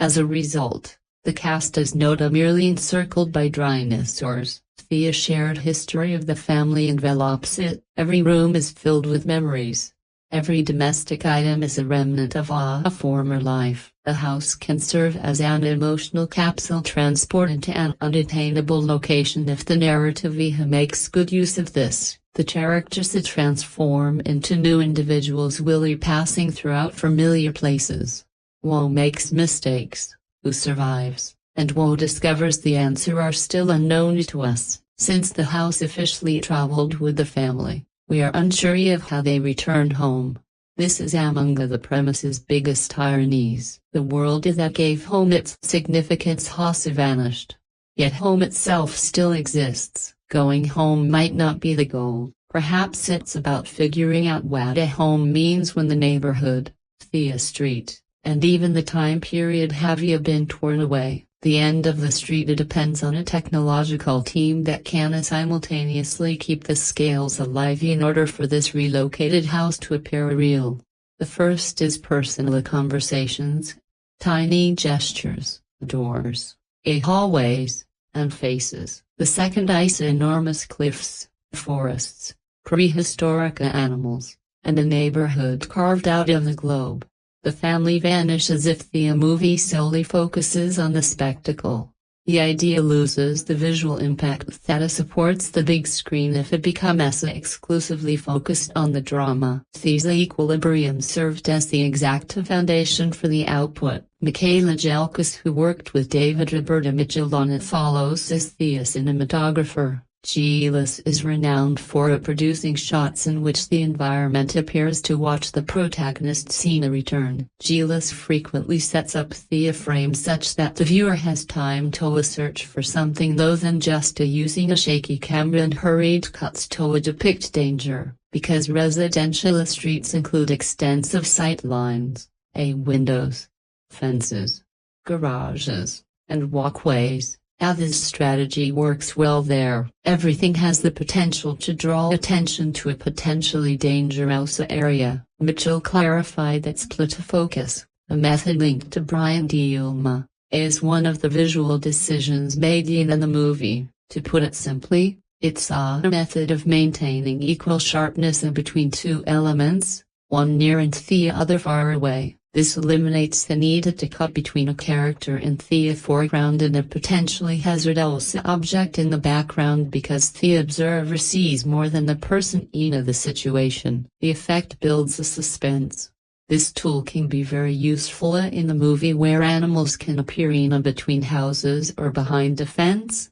As a result, the cast is not merely encircled by dinosaurs. The shared history of the family envelops it. Every room is filled with memories. Every domestic item is a remnant of a former life. The house can serve as an emotional capsule transported to an unattainable location if the narrative makes good use of this. The characters transform into new individuals while passing throughout familiar places. Who makes mistakes, who survives, and who discovers the answer are still unknown to us. Since the house officially traveled with the family, we are unsure of how they returned home. This is among the premise's biggest ironies. The world that gave home its significance has vanished. Yet home itself still exists. Going home might not be the goal. Perhaps it's about figuring out what a home means when the neighborhood, the street, and even the time period have been torn away. The end of the street depends on a technological team that can simultaneously keep the scales alive in order for this relocated house to appear real. The first is personal conversations, tiny gestures, doors, hallways, and faces. The second is enormous cliffs, forests, prehistoric animals, and a neighborhood carved out of the globe. The family vanish as if the movie solely focuses on the spectacle. The idea loses the visual impact that supports the big screen if it becomes exclusively focused on the drama. This equilibrium served as the exact foundation for the output. Michaela Jelkus, who worked with David Roberta Mitchell on It Follows as the cinematographer, Jelkus is renowned for producing shots in which the environment appears to watch the protagonist's scene return. Jelkus frequently sets up the frame such that the viewer has time to search for something other than just using a shaky camera and hurried cuts to depict danger. Because residential streets include extensive sight lines, windows, fences, garages, and walkways, this strategy works well there. Everything has the potential to draw attention to a potentially dangerous area. Mitchell clarified that split focus, a method linked to Brian De Palma, is one of the visual decisions made in the movie. To put it simply, it's a method of maintaining equal sharpness between two elements, one near and the other far away. This eliminates the need to cut between a character in the foreground and a potentially hazardous object in the background because the observer sees more than the person in the situation. The effect builds a suspense. This tool can be very useful in the movie where animals can appear in between houses or behind a fence.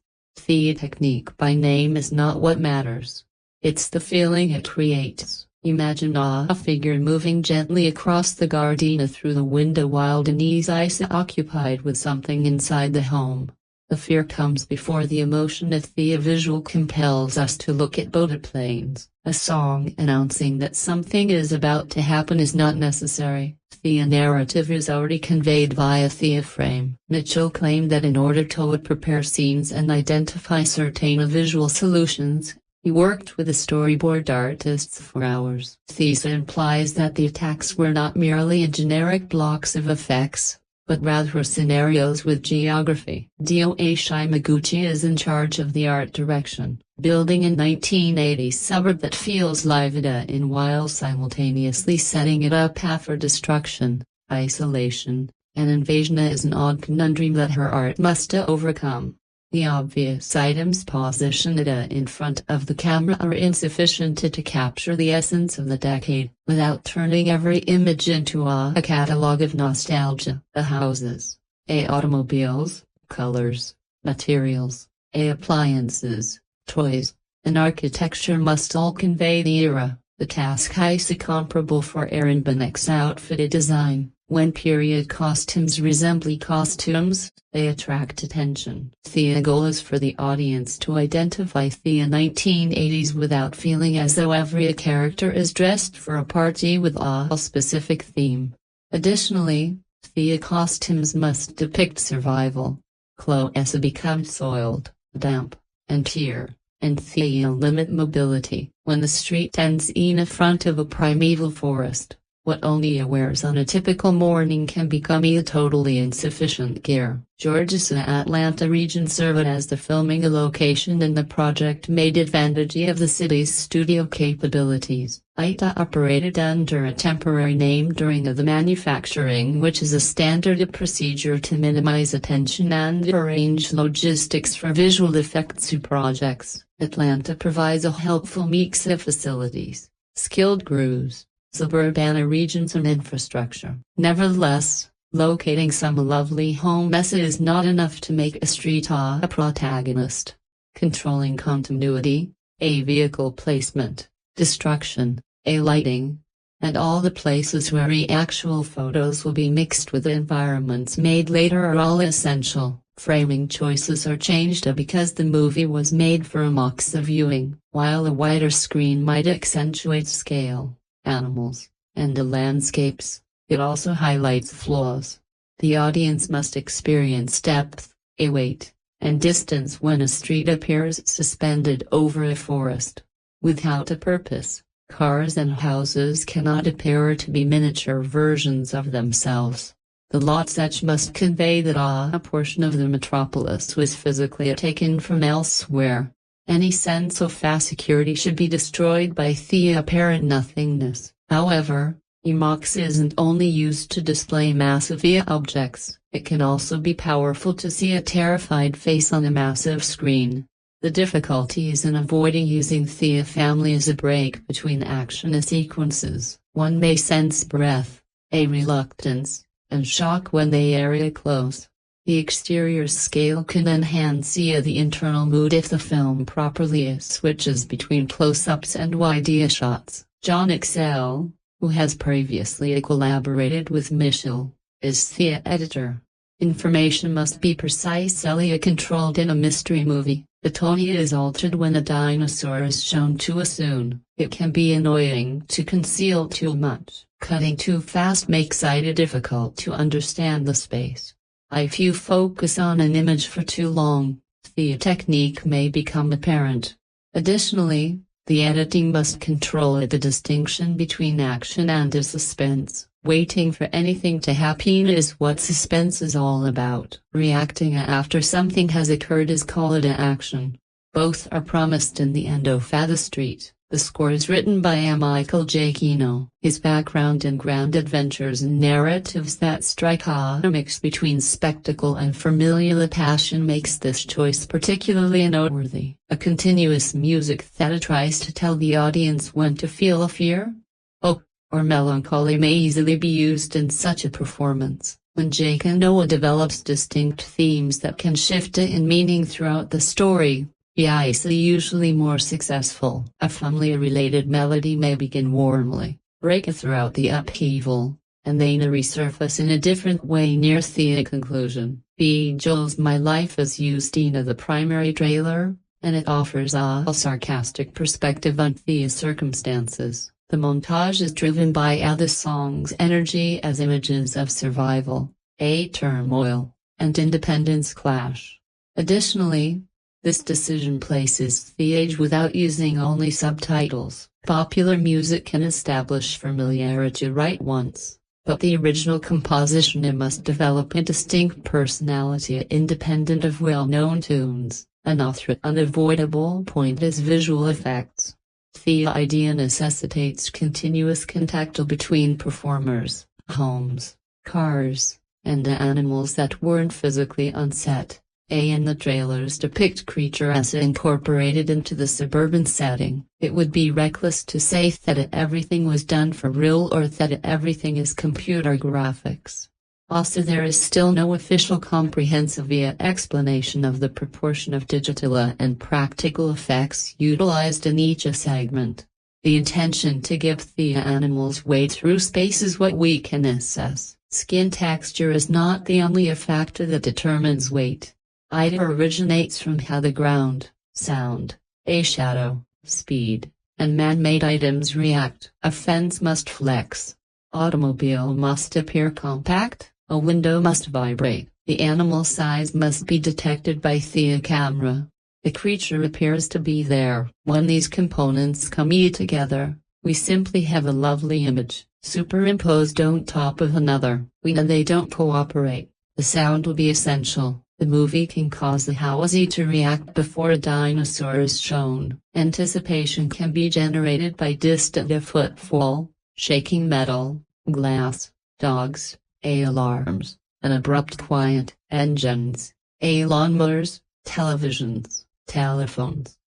The technique by name is not what matters. It's the feeling it creates. Imagine a figure moving gently across the garden through the window while Denise is occupied with something inside the home. The fear comes before the emotion if the visual compels us to look at boat planes. A song announcing that something is about to happen is not necessary. The narrative is already conveyed via the frame. Mitchell claimed that in order to prepare scenes and identify certain visual solutions, he worked with the storyboard artists for hours. This implies that the attacks were not merely generic blocks of effects, but rather scenarios with geography. Doe Shimaguchi is in charge of the art direction, building a 1980s suburb that feels lived in while simultaneously setting it up for destruction, isolation, and invasion is an odd conundrum that her art must overcome. The obvious items positioned in front of the camera are insufficient to capture the essence of the decade, without turning every image into a catalog of nostalgia. The houses, automobiles, colors, materials, appliances, toys, and architecture must all convey the era. The task is comparable for Aaron Bennett's outfit design. When period costumes resemble costumes, they attract attention. The goal is for the audience to identify the 1980s without feeling as though every character is dressed for a party with a specific theme. Additionally, the costumes must depict survival. Clothes become soiled, damp, and tear, and the limit mobility. When the street ends in front of a primeval forest, what only wears on a typical morning can become totally insufficient gear. Georgia's Atlanta region served as the filming location and the project made advantage of the city's studio capabilities. It operated under a temporary name during the manufacturing, which is a standard procedure to minimize attention and arrange logistics for visual effects projects. Atlanta provides a helpful mix of facilities, skilled crews, suburban regions and infrastructure. Nevertheless, locating some lovely homes is not enough to make a street a protagonist. Controlling continuity, vehicle placement, destruction, lighting, and all the places where actual photos will be mixed with environments made later are all essential. Framing choices are changed because the movie was made for a max viewing. While a wider screen might accentuate scale, animals, and the landscapes, it also highlights flaws. The audience must experience depth, weight, and distance when a street appears suspended over a forest. Without a purpose, Cars and houses cannot appear to be miniature versions of themselves. The lot sketch must convey that a portion of the metropolis was physically taken from elsewhere. Any sense of fast security should be destroyed by the apparent nothingness. However, IMAX isn't only used to display massive objects, it can also be powerful to see a terrified face on a massive screen. The difficulty is in avoiding using the family as a break between action sequences. One may sense breath, a reluctance, and shock when the area close. The exterior scale can enhance the internal mood if the film properly switches between close-ups and wide shots. John Excel, who has previously collaborated with Michel, is the editor. Information must be precisely controlled in a mystery movie. The tone is altered when a dinosaur is shown too soon. It can be annoying to conceal too much. Cutting too fast makes it difficult to understand the space. If you focus on an image for too long, the technique may become apparent. Additionally, the editing must control the distinction between action and suspense. Waiting for anything to happen is what suspense is all about. Reacting after something has occurred is called action. Both are promised in the end of the street. The score is written by Michael Giacchino. His background in grand adventures and narratives that strike a mix between spectacle and familial passion makes this choice particularly noteworthy. A continuous music that tries to tell the audience when to feel fear, hope, or melancholy may easily be used in such a performance. When Giacchino develops distinct themes that can shift in meaning throughout the story, he is usually more successful. A family-related melody may begin warmly, break throughout the upheaval, and then resurface in a different way near the conclusion. Joel's My Life is used in the primary trailer, and it offers a sarcastic perspective on the circumstances. The montage is driven by the song's energy as images of survival, turmoil, and independence clash. Additionally, this decision places the age without using only subtitles. Popular music can establish familiarity right once, but the original composition must develop a distinct personality independent of well-known tunes. Another unavoidable point is visual effects. The idea necessitates continuous contact between performers, homes, cars, and animals that weren't physically on set. In the trailers depict creatures as incorporated into the suburban setting. It would be reckless to say that everything was done for real or that everything is computer graphics. Also, there is still no official comprehensive explanation of the proportion of digital and practical effects utilized in each segment. The intention to give the animals weight through space is what we can assess. Skin texture is not the only factor that determines weight. It originates from how the ground, sound, shadow, speed, and man-made items react. A fence must flex. Automobile must appear compact. A window must vibrate. The animal size must be detected by the camera. The creature appears to be there. When these components come together, we simply have a lovely image, superimposed on top of another. When they don't cooperate, the sound will be essential. The movie can cause the house to react before a dinosaur is shown. Anticipation can be generated by distant footfall, shaking metal, glass, dogs, alarms, an abrupt quiet, engines, lawnmowers, televisions, telephones,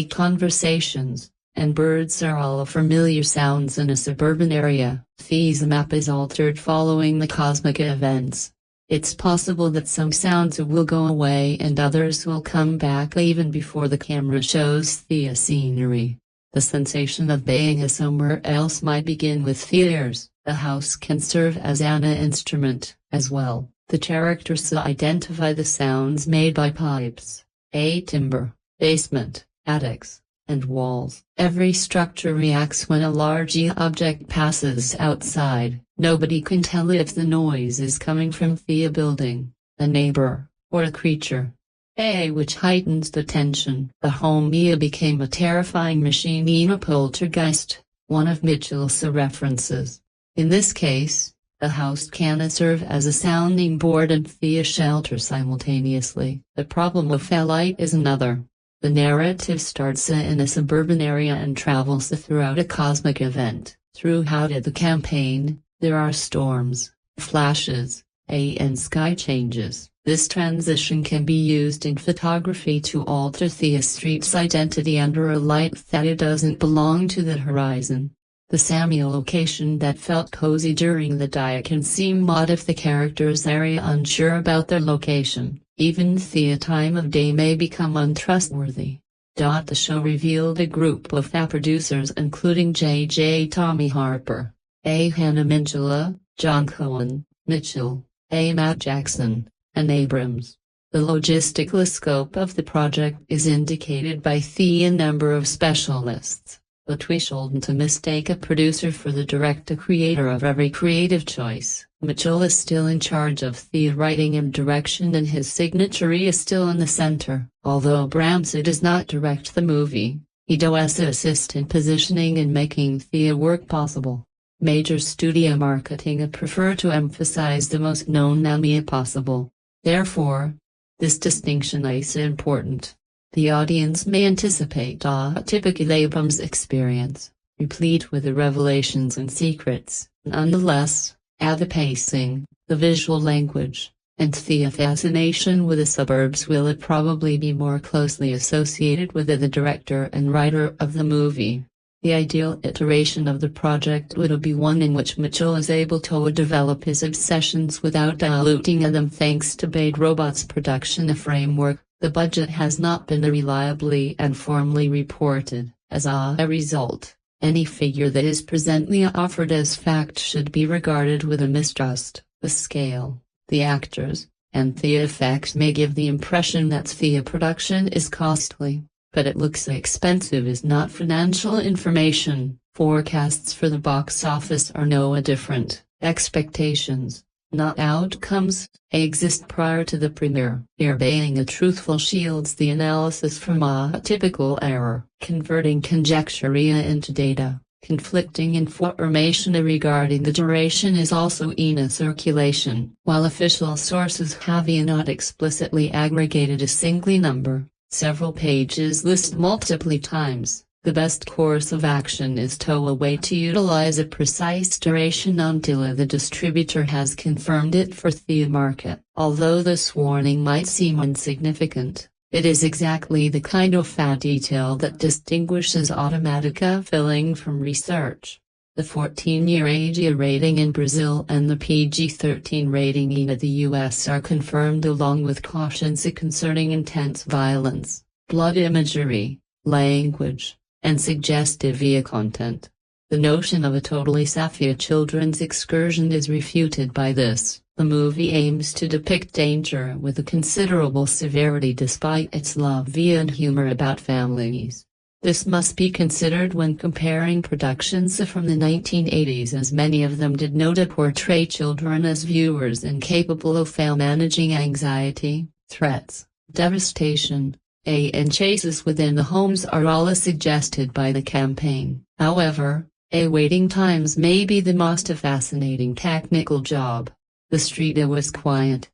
conversations, and birds are all familiar sounds in a suburban area. The map is altered following the cosmic events. It's possible that some sounds will go away and others will come back even before the camera shows the scenery. The sensation of being somewhere else might begin with the ears. The house can serve as an instrument, as well. The characters identify the sounds made by pipes, timber, basement, attics, and walls. Every structure reacts when a large object passes outside. Nobody can tell if the noise is coming from the building, a neighbor, or a creature. Which heightens the tension. The home became a terrifying machine in a poltergeist. one of Mitchell's references. In this case, the house can serve as a sounding board and a shelter simultaneously. The problem of fellite is another. The narrative starts in a suburban area and travels throughout a cosmic event. Throughout the campaign, there are storms, flashes, and sky changes. This transition can be used in photography to alter the street's identity under a light that doesn't belong to the horizon. The Samuel location that felt cozy during the day can seem odd if the characters are unsure about their location. Even the time of day may become untrustworthy. The show revealed a group of producers including J.J. Tommy Harper, A. Hannah Minghella, John Cohen, Mitchell, A. Matt Jackson, and Abrams. The logistical scope of the project is indicated by the number of specialists, but we shouldn't mistake a producer for the director-creator of every creative choice. Mitchell is still in charge of the writing and direction, and his signature is still in the center. Although Abrams does not direct the movie, he does assist in positioning and making the work possible. Major studio marketing prefer to emphasize the most known name possible. Therefore, this distinction is important. The audience may anticipate a typical Abrams experience, replete with the revelations and secrets. Nonetheless, the pacing, the visual language, and the fascination with the suburbs will probably be more closely associated with the director and writer of the movie. The ideal iteration of the project would be one in which Mitchell is able to develop his obsessions without diluting them thanks to Bade Robot's production framework. The budget has not been reliably and formally reported. As a result, any figure that is presently offered as fact should be regarded with a mistrust. The scale, the actors, and the effects may give the impression that the production is costly, but it looks expensive is not financial information. Forecasts for the box office are no different. Expectations, not outcomes, exist prior to the premiere. Being truthful shields the analysis from a typical error. Converting conjecture into data. Conflicting information regarding the duration is also in circulation. While official sources have not explicitly aggregated a single number, several pages list multiple times. The best course of action is to wait to utilize a precise duration until the distributor has confirmed it for the market. Although this warning might seem insignificant, it is exactly the kind of detail that distinguishes automatic filling from research. The 14-year age rating in Brazil and the PG-13 rating in the US are confirmed, along with cautions concerning intense violence, blood imagery, language, and suggestive content. The notion of a totally safe children's excursion is refuted by this. The movie aims to depict danger with a considerable severity despite its love and humor about families. This must be considered when comparing productions from the 1980s, as many of them did not portray children as viewers incapable of managing anxiety, threats, devastation, and chases within the homes are all suggested by the campaign. However, waiting times may be the most fascinating technical job. The street was quiet.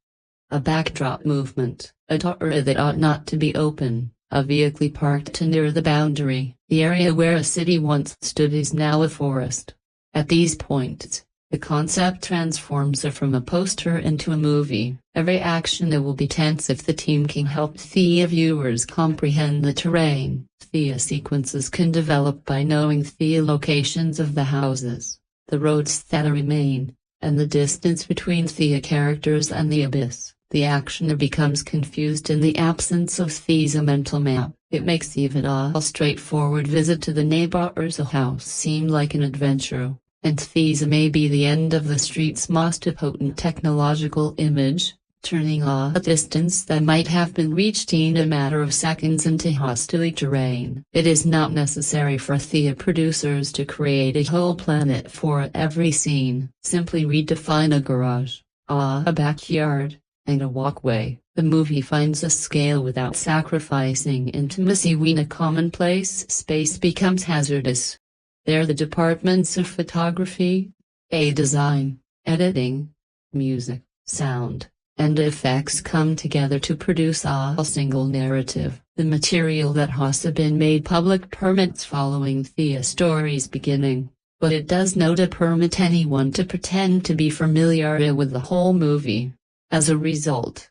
A backdrop movement, a door that ought not to be open, a vehicle parked near the boundary. The area where a city once stood is now a forest. At these points, the concept transforms from a poster into a movie. Every action will be tense if the team can help the viewers comprehend the terrain. The sequences can develop by knowing the locations of the houses, the roads that remain, and the distance between the characters and the abyss. The action becomes confused in the absence of the mental map. It makes even a straightforward visit to the neighbor's house seem like an adventure. And these may be the end of the street's most potent technological image, turning a distance that might have been reached in a matter of seconds into hostile terrain. It is not necessary for the producers to create a whole planet for every scene. Simply redefine a garage, a backyard, and a walkway. The movie finds a scale without sacrificing intimacy when a commonplace space becomes hazardous. There the departments of photography, design, editing, music, sound, and effects come together to produce a single narrative. The material that has been made public permits following the story's beginning, but it does not permit anyone to pretend to be familiar with the whole movie. As a result,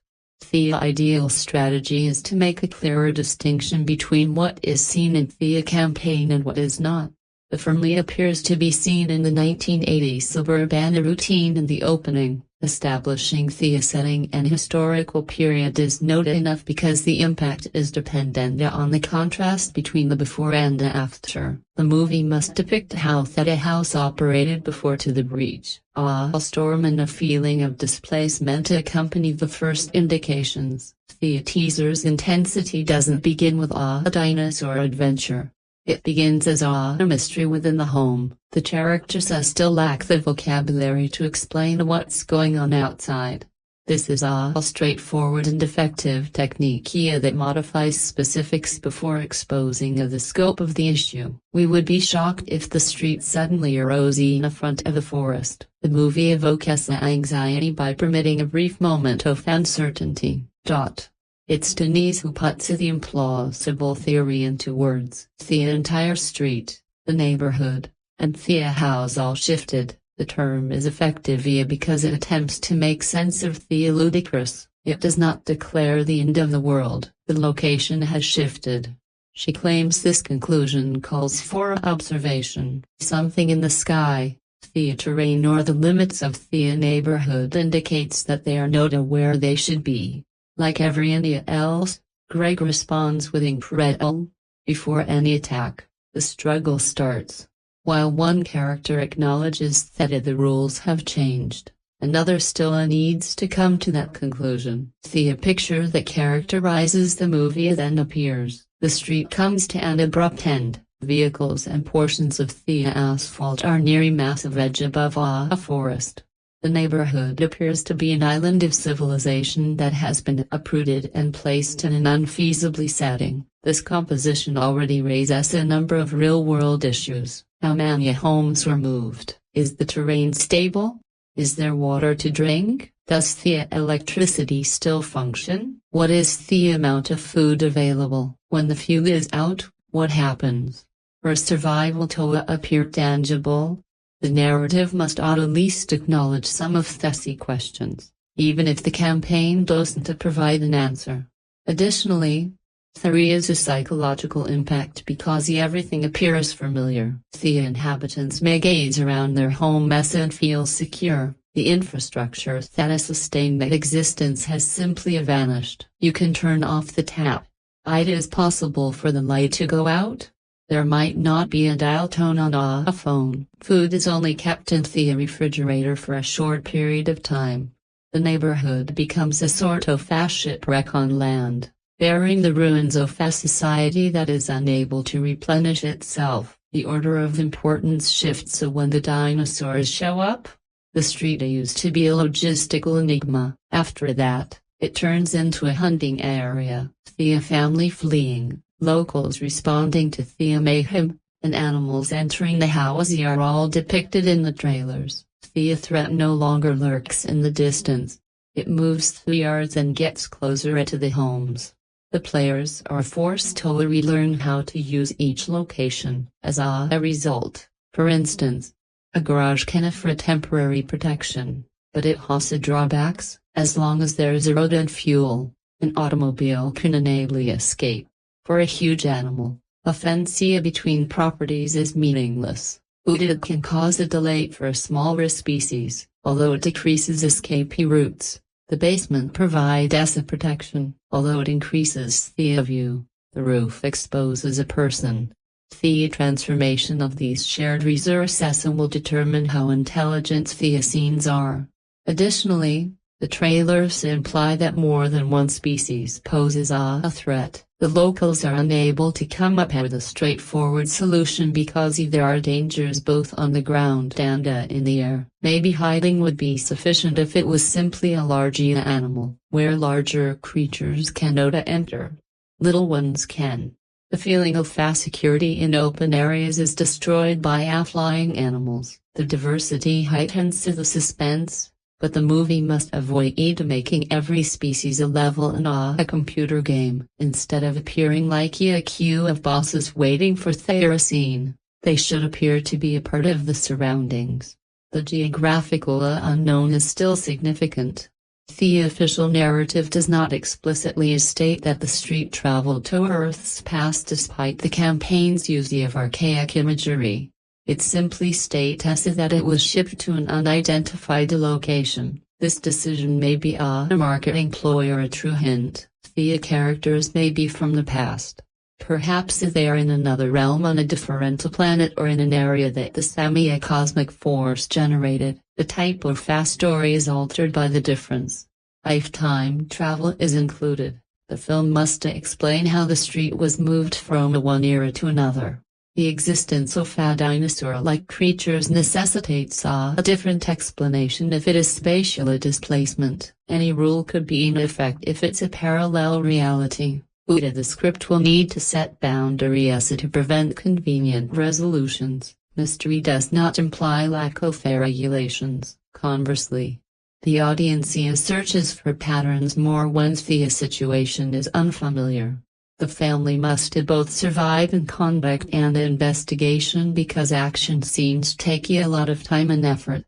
the ideal strategy is to make a clearer distinction between what is seen in the campaign and what is not. The family appears to be seen in the 1980s suburban routine in the opening. Establishing the setting and historical period is not enough because the impact is dependent on the contrast between the before and the after. The movie must depict how that a house operated before to the breach. A storm and a feeling of displacement accompany the first indications. The teaser's intensity doesn't begin with a dinosaur adventure. It begins as a mystery within the home. The characters still lack the vocabulary to explain what's going on outside. This is a straightforward and effective technique that modifies specifics before exposing the scope of the issue. We would be shocked if the street suddenly arose in front of the forest. The movie evokes anxiety by permitting a brief moment of uncertainty. It's Denise who puts the implausible theory into words. The entire street, the neighborhood, and the house all shifted. The term is effective because it attempts to make sense of the ludicrous. It does not declare the end of the world. The location has shifted. She claims this conclusion calls for observation. Something in the sky, the terrain or the limits of the neighborhood indicates that they are not aware they should be. Like everyone else, Greg responds with incredible. Before any attack, the struggle starts. While one character acknowledges that the rules have changed, another still needs to come to that conclusion. The picture that characterizes the movie then appears. The street comes to an abrupt end. Vehicles and portions of the asphalt are near a massive edge above a forest. The neighborhood appears to be an island of civilization that has been uprooted and placed in an unfeasibly setting. This composition already raises a number of real-world issues. How many homes were moved? Is the terrain stable? Is there water to drink? Does the electricity still function? What is the amount of food available? When the fuel is out, what happens? For survival to appear tangible, the narrative must at least acknowledge some of these questions, even if the campaign doesn't provide an answer. Additionally, there is a psychological impact because everything appears familiar. The inhabitants may gaze around their home mess and feel secure. The infrastructure that sustained that existence has simply vanished. You can turn off the tap. It is possible for the light to go out. There might not be a dial tone on a phone. Food is only kept in the refrigerator for a short period of time. The neighborhood becomes a sort of shipwreck on land, bearing the ruins of a society that is unable to replenish itself. The order of importance shifts when the dinosaurs show up. The street used to be a logistical enigma. After that, it turns into a hunting area. The family fleeing, locals responding to the mayhem, and animals entering the house are all depicted in the trailers. The threat no longer lurks in the distance. It moves through yards and gets closer to the homes. The players are forced to relearn how to use each location. As a result, for instance, a garage can offer temporary protection, but it has drawbacks. As long as there is road and fuel, an automobile can enable escape. For a huge animal, a fence between properties is meaningless. It can cause a delay for a smaller species, although it decreases escape routes. The basement provides a protection, although it increases the view. The roof exposes a person. The transformation of these shared resources will determine how intelligent the scenes are. Additionally, the trailers imply that more than one species poses a threat. The locals are unable to come up with a straightforward solution because there are dangers both on the ground and in the air. Maybe hiding would be sufficient if it was simply a large animal, where larger creatures cannot enter. Little ones can. The feeling of fast security in open areas is destroyed by flying animals. The diversity heightens the suspense, but the movie must avoid making every species a level in a computer game. Instead of appearing like a queue of bosses waiting for their scene, they should appear to be a part of the surroundings. The geographical unknown is still significant. The official narrative does not explicitly state that the street traveled to Earth's past despite the campaign's use of archaic imagery. It simply states that it was shipped to an unidentified location. This decision may be a marketing ploy or a true hint. The characters may be from the past. Perhaps they are in another realm on a different planet or in an area that the semi-cosmic force generated. The type of fast story is altered by the difference. If time travel is included, the film must explain how the street was moved from one era to another. The existence of dinosaur-like creatures necessitates a different explanation if it is spatial displacement. Any rule could be in effect if it's a parallel reality. The script will need to set boundaries to prevent convenient resolutions. Mystery does not imply lack of regulations. Conversely, the audience searches for patterns more when the situation is unfamiliar. The family must both survive in conduct and investigation because action scenes take a lot of time and effort.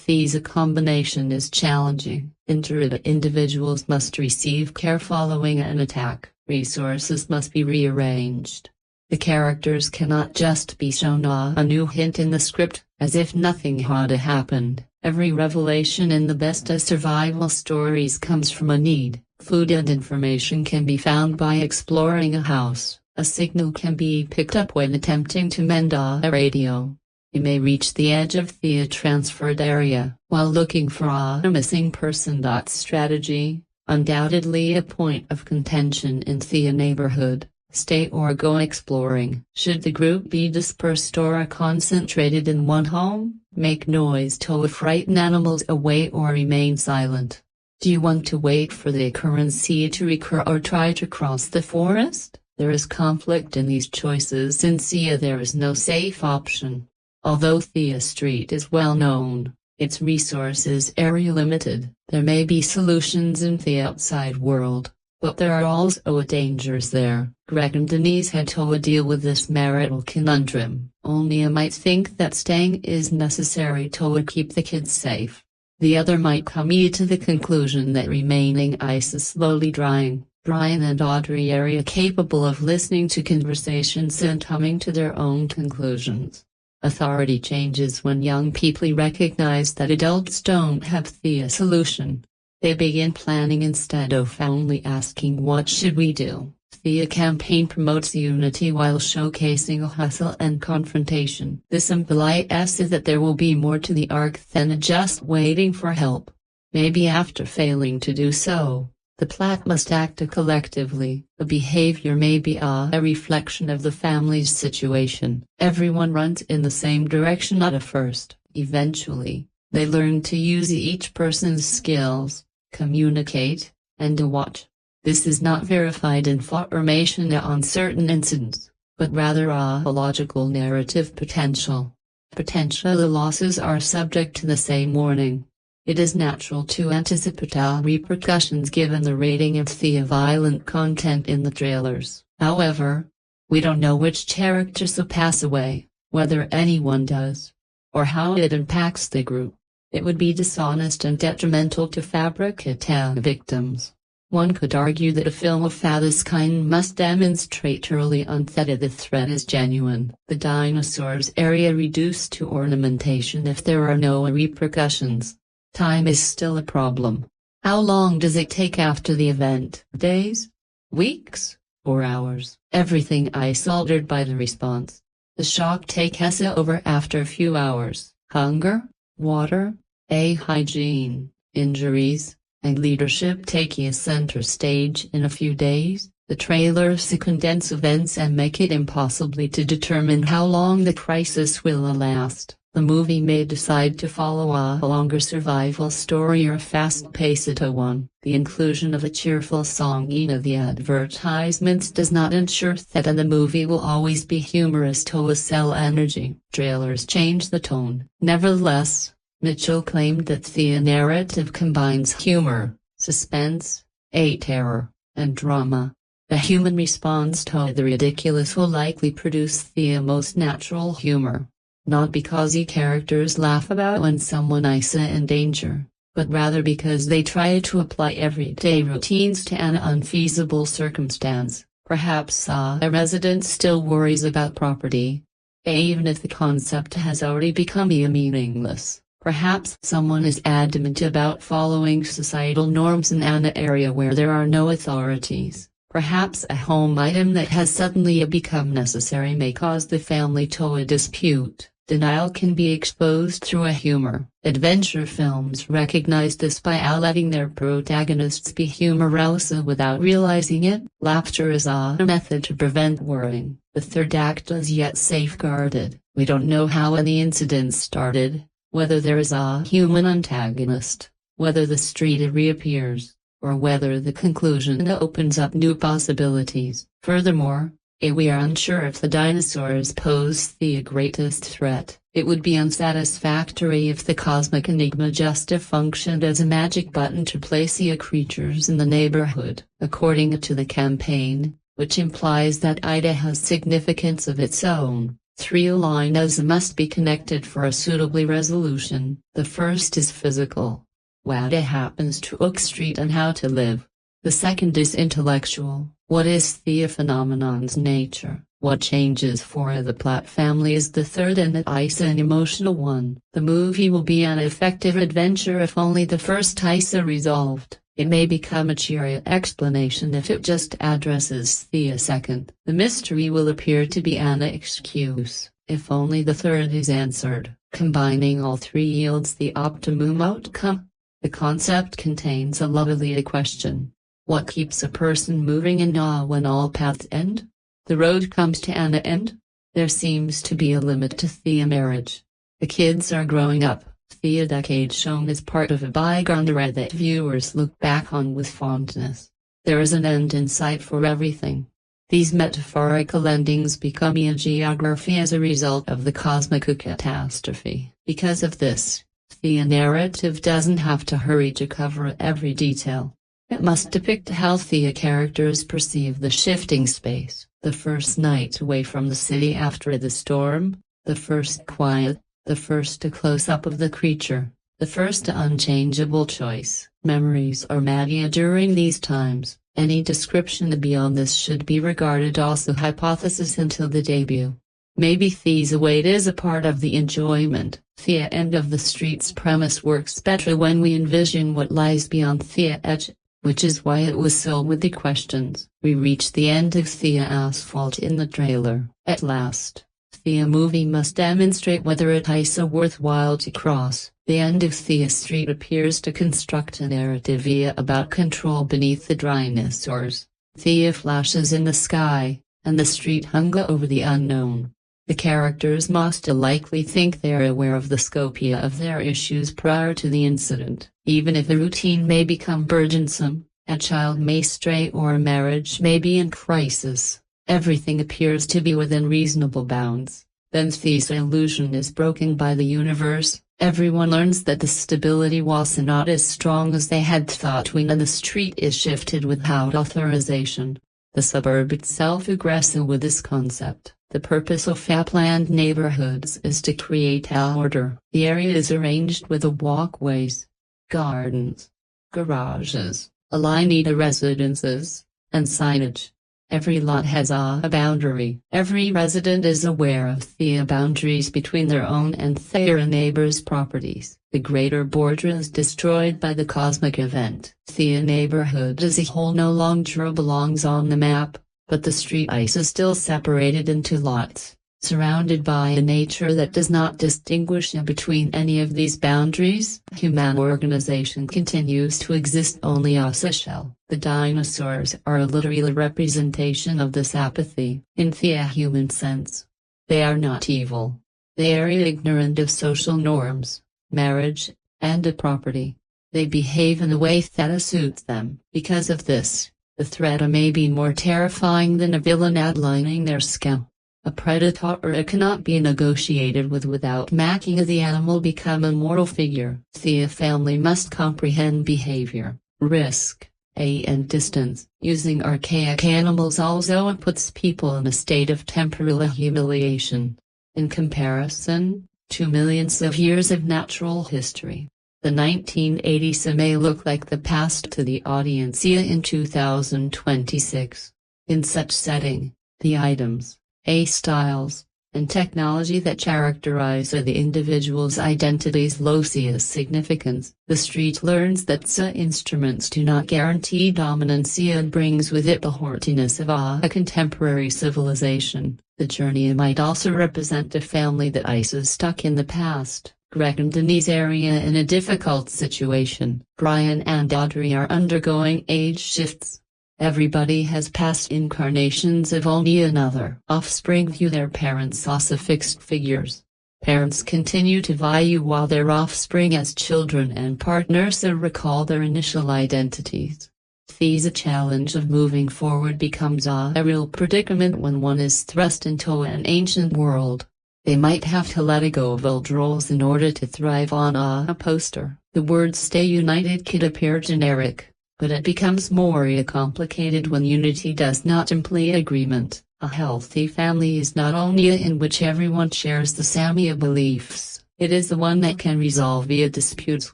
The combination is challenging. Injured individuals must receive care following an attack. Resources must be rearranged. The characters cannot just be shown a new hint in the script, as if nothing had happened. Every revelation in the best survival stories comes from a need. Food and information can be found by exploring a house. A signal can be picked up when attempting to mend a radio. You may reach the edge of the transferred area while looking for a missing person. Strategy, undoubtedly a point of contention in the neighborhood. Stay or go exploring. Should the group be dispersed or concentrated in one home? Make noise to frighten animals away or remain silent. Do you want to wait for the occurrence to recur or try to cross the forest? There is conflict in these choices since there is no safe option. Although the street is well known, its resources are limited. There may be solutions in the outside world, but there are also dangers there. Greg and Denise had to deal with this marital conundrum. Only a might think that staying is necessary to keep the kids safe. The other might come to the conclusion that remaining ice is slowly drying. Brian and Audrey are capable of listening to conversations and coming to their own conclusions. Authority changes when young people recognize that adults don't have the solution. They begin planning instead of only asking what should we do. The campaign promotes unity while showcasing a hustle and confrontation. This implies that there will be more to the arc than just waiting for help. Maybe after failing to do so, the plot must act collectively. The behavior may be a reflection of the family's situation. Everyone runs in the same direction at first. Eventually, they learn to use each person's skills, communicate, and to watch. This is not verified information on certain incidents, but rather a logical narrative potential. Potential losses are subject to the same warning. It is natural to anticipate repercussions given the rating of the violent content in the trailers. However, we don't know which characters will pass away, whether anyone does, or how it impacts the group. It would be dishonest and detrimental to fabricate victims. One could argue that a film of this kind must demonstrate early on that the threat is genuine. The dinosaurs area reduced to ornamentation if there are no repercussions. Time is still a problem. How long does it take after the event? Days? Weeks? Or hours? Everything is altered by the response. The shock takes over after a few hours. Hunger, water, hygiene, injuries, and leadership take a center stage in a few days. The trailers condense events and make it impossible to determine how long the crisis will last. The movie may decide to follow a longer survival story or a fast-paced one. The inclusion of a cheerful song in the advertisements does not ensure that the movie will always be humorous to sell energy. Trailers change the tone. Nevertheless, Mitchell claimed that the narrative combines humor, suspense, terror, and drama. The human response to the ridiculous will likely produce the most natural humor. Not because the characters laugh about when someone is in danger, but rather because they try to apply everyday routines to an unfeasible circumstance. Perhaps a resident still worries about property, even if the concept has already become meaningless. Perhaps someone is adamant about following societal norms in an area where there are no authorities. Perhaps a home item that has suddenly become necessary may cause the family to dispute. Denial can be exposed through a humor. Adventure films recognize this by letting their protagonists be humorous without realizing it. Laughter is a method to prevent worrying. The third act is yet safeguarded. We don't know how any incident started, whether there is a human antagonist, whether the street reappears, or whether the conclusion opens up new possibilities. Furthermore, we are unsure if the dinosaurs pose the greatest threat. It would be unsatisfactory if the cosmic enigma just functioned as a magic button to place the creatures in the neighborhood. According to the campaign, which implies that aaye has significance of its own, 3 lines must be connected for a suitable resolution. The first is physical. What happens to Oak Street and how to live. The second is intellectual. What is the phenomenon's nature? What changes for the plot family is the third, and it is an emotional one. The movie will be an effective adventure if only the first is resolved. It may become a cheery explanation if it just addresses the second. The mystery will appear to be an excuse if only the third is answered. Combining all 3 yields the optimum outcome. The concept contains a lovely question. What keeps a person moving in awe when all paths end? The road comes to an end? There seems to be a limit to the marriage. The kids are growing up. The decade shown as part of a bygone era that viewers look back on with fondness. There is an end in sight for everything. These metaphorical endings become a geography as a result of the cosmic catastrophe. Because of this, the narrative doesn't have to hurry to cover every detail. It must depict how the characters perceive the shifting space, the first night away from the city after the storm, the first quiet, the first close-up of the creature, the first unchangeable choice. Memories are media during these times. Any description beyond this should be regarded as a hypothesis until the debut. Maybe the wait is a part of the enjoyment. The end of the street's premise works better when we envision what lies beyond the edge. Which is why it was so with the questions. We reach the end of the asphalt in the trailer. At last, the movie must demonstrate whether it is worthwhile to cross. The end of the street appears to construct a narrative about control beneath the dinosaurs. The flashes in the sky, and the street hung over the unknown. The characters must likely think they're aware of the scope of their issues prior to the incident. Even if a routine may become burdensome, a child may stray or a marriage may be in crisis, everything appears to be within reasonable bounds. Then the illusion is broken by the universe. Everyone learns that the stability was not as strong as they had thought when the street is shifted without authorization. The suburb itself agrees with this concept. The purpose of planned neighborhoods is to create order. The area is arranged with walkways, gardens, garages, aligned residences, and signage. Every lot has a boundary. Every resident is aware of the boundaries between their own and their neighbors' properties. The greater border is destroyed by the cosmic event. The neighborhood as a whole no longer belongs on the map, but the street is still separated into lots, surrounded by a nature that does not distinguish between any of these boundaries. Human organization continues to exist only as a shell. The dinosaurs are a literal representation of this apathy. In the human sense, they are not evil. They are ignorant of social norms, marriage, and of property. They behave in a way that suits them. Because of this, the threat may be more terrifying than a villain outlining their skill. A predator cannot be negotiated with without making the animal become a moral figure. The family must comprehend behavior, risk, and distance. Using archaic animals also puts people in a state of temporal humiliation. In comparison, to millions of years of natural history, the 1980s may look like the past to the audience in 2026. In such setting, the items, styles, and technology that characterize the individual's identities lose significance. The street learns that instruments do not guarantee dominance and brings with it the haughtiness of a contemporary civilization. The journey might also represent a family that is stuck in the past. Greg and Denise area in a difficult situation. Brian and Audrey are undergoing age shifts. Everybody has past incarnations of only another. Offspring view their parents as fixed figures. Parents continue to value while their offspring as children and partners recall their initial identities. The challenge of moving forward becomes a real predicament when one is thrust into an ancient world. They might have to let go of old roles in order to thrive on a poster. The words "Stay United" could appear generic, but it becomes more complicated when unity does not imply agreement. A healthy family is not only in which everyone shares the same beliefs, it is the one that can resolve disputes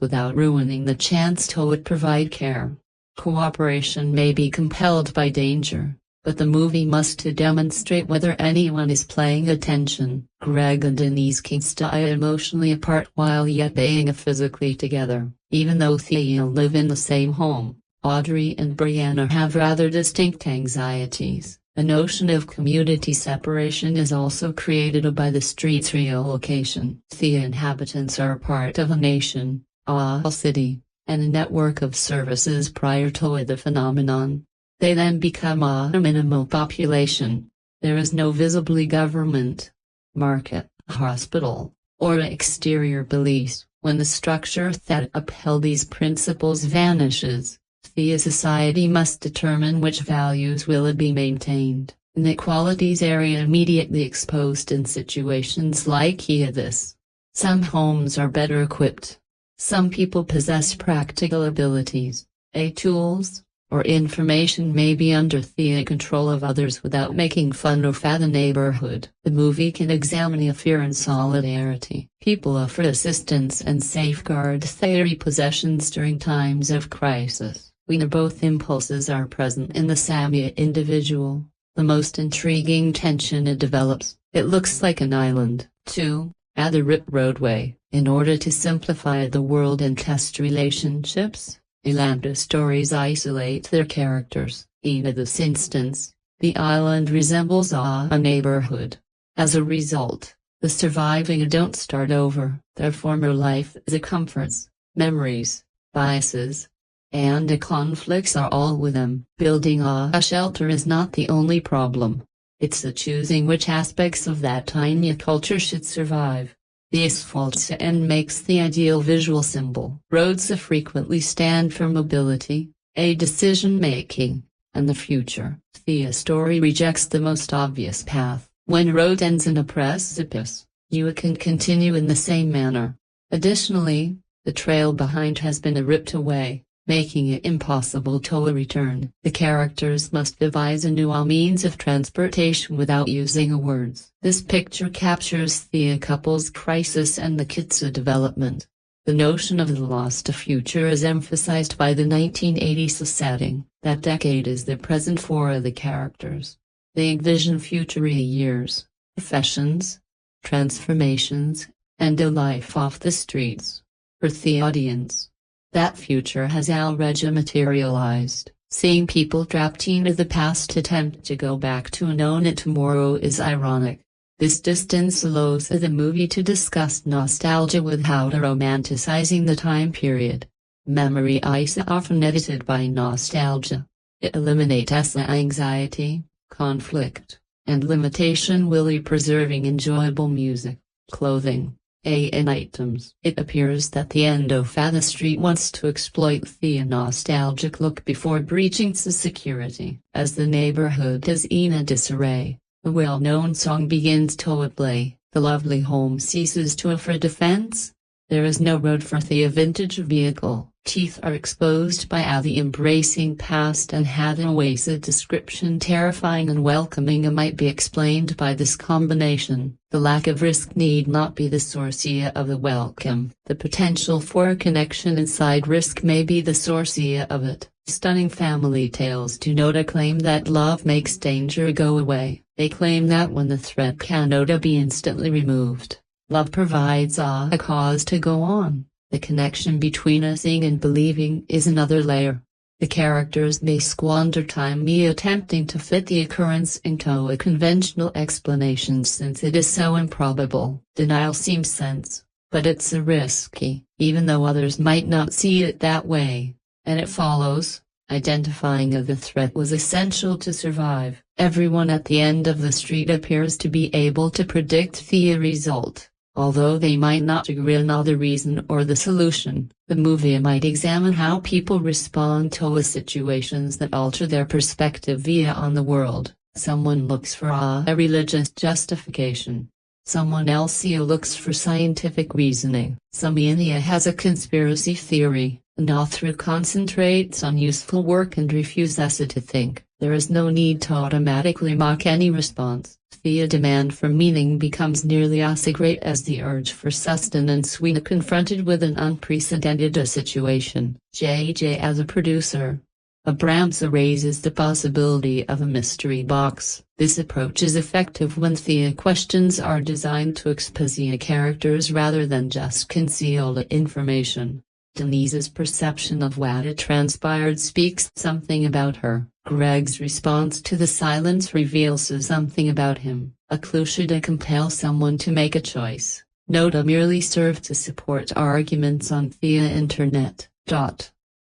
without ruining the chance to provide care. Cooperation may be compelled by danger, but the movie must demonstrate whether anyone is paying attention. Greg and Denise can stay emotionally apart while yet being physically together. Even though they live in the same home, Audrey and Brianna have rather distinct anxieties. A notion of community separation is also created by the street's relocation. The inhabitants are part of a nation, a city, and a network of services prior to the phenomenon. They then become a minimal population. There is no visibly government, market, hospital, or exterior police. When the structure that upheld these principles vanishes, the society must determine which values will be maintained. Inequalities are immediately exposed in situations like this. Some homes are better equipped. Some people possess practical abilities, tools, or information may be under the control of others without making fun of the neighborhood. The movie can examine the fear and solidarity. People offer assistance and safeguard their possessions during times of crisis. When both impulses are present in the same individual, the most intriguing tension develops. It looks like an island, too, at the roadway. In order to simplify the world and test relationships, Ilanda stories isolate their characters. In this instance, the island resembles a neighborhood. As a result, the surviving don't start over. Their former life, the comforts, memories, biases, and the conflicts are all with them. Building a shelter is not the only problem. It's the choosing which aspects of that tiny culture should survive. The asphalt and makes the ideal visual symbol. Roads frequently stand for mobility, decision-making, and the future. The story rejects the most obvious path. When road ends in a precipice, you can continue in the same manner. Additionally, the trail behind has been ripped away, making it impossible to return. The characters must devise a new means of transportation without using words. This picture captures the couple's crisis and the kids' development. The notion of the lost future is emphasized by the 1980s setting. That decade is the present for the characters. They envision future years, professions, transformations, and a life off the streets. For the audience, that future has already materialized. Seeing people trapped in the past attempt to go back to a known tomorrow is ironic. This distance allows the movie to discuss nostalgia without romanticizing the time period. Memory is often edited by nostalgia. It eliminates anxiety, conflict, and limitation while preserving enjoyable music. clothing, and items. It appears that the end of the street wants to exploit the nostalgic look before breaching the security. As the neighborhood is in a disarray, a well-known song begins to play. The lovely home ceases to offer defense. There is no road for the vintage vehicle. Teeth are exposed by the embracing past and Hathaway's description terrifying and welcoming might be explained by this combination. The lack of risk need not be the source of the welcome. The potential for a connection inside risk may be the source of it. Stunning family tales do not claim that love makes danger go away. They claim that when the threat cannot be instantly removed, love provides a cause to go on. The connection between seeing and believing is another layer. The characters may squander time attempting to fit the occurrence into a conventional explanation since it is so improbable. Denial seems sense, but it's risky, even though others might not see it that way. And it follows, identifying the threat was essential to survive. Everyone at the end of the street appears to be able to predict the result. Although they might not agree on the reason or the solution, the movie might examine how people respond to situations that alter their perspective on the world. Someone looks for a religious justification. Someone else looks for scientific reasoning. Some has a conspiracy theory. An author concentrates on useful work and refuses to think. There is no need to automatically mock any response. The demand for meaning becomes nearly as great as the urge for sustenance when confronted with an unprecedented situation. As a producer, Abrams raises the possibility of a mystery box. This approach is effective when the questions are designed to expose characters rather than just conceal information. Denise's perception of what had transpired speaks something about her. Greg's response to the silence reveals something about him. A clue should compel someone to make a choice, not merely serve to support arguments on the internet.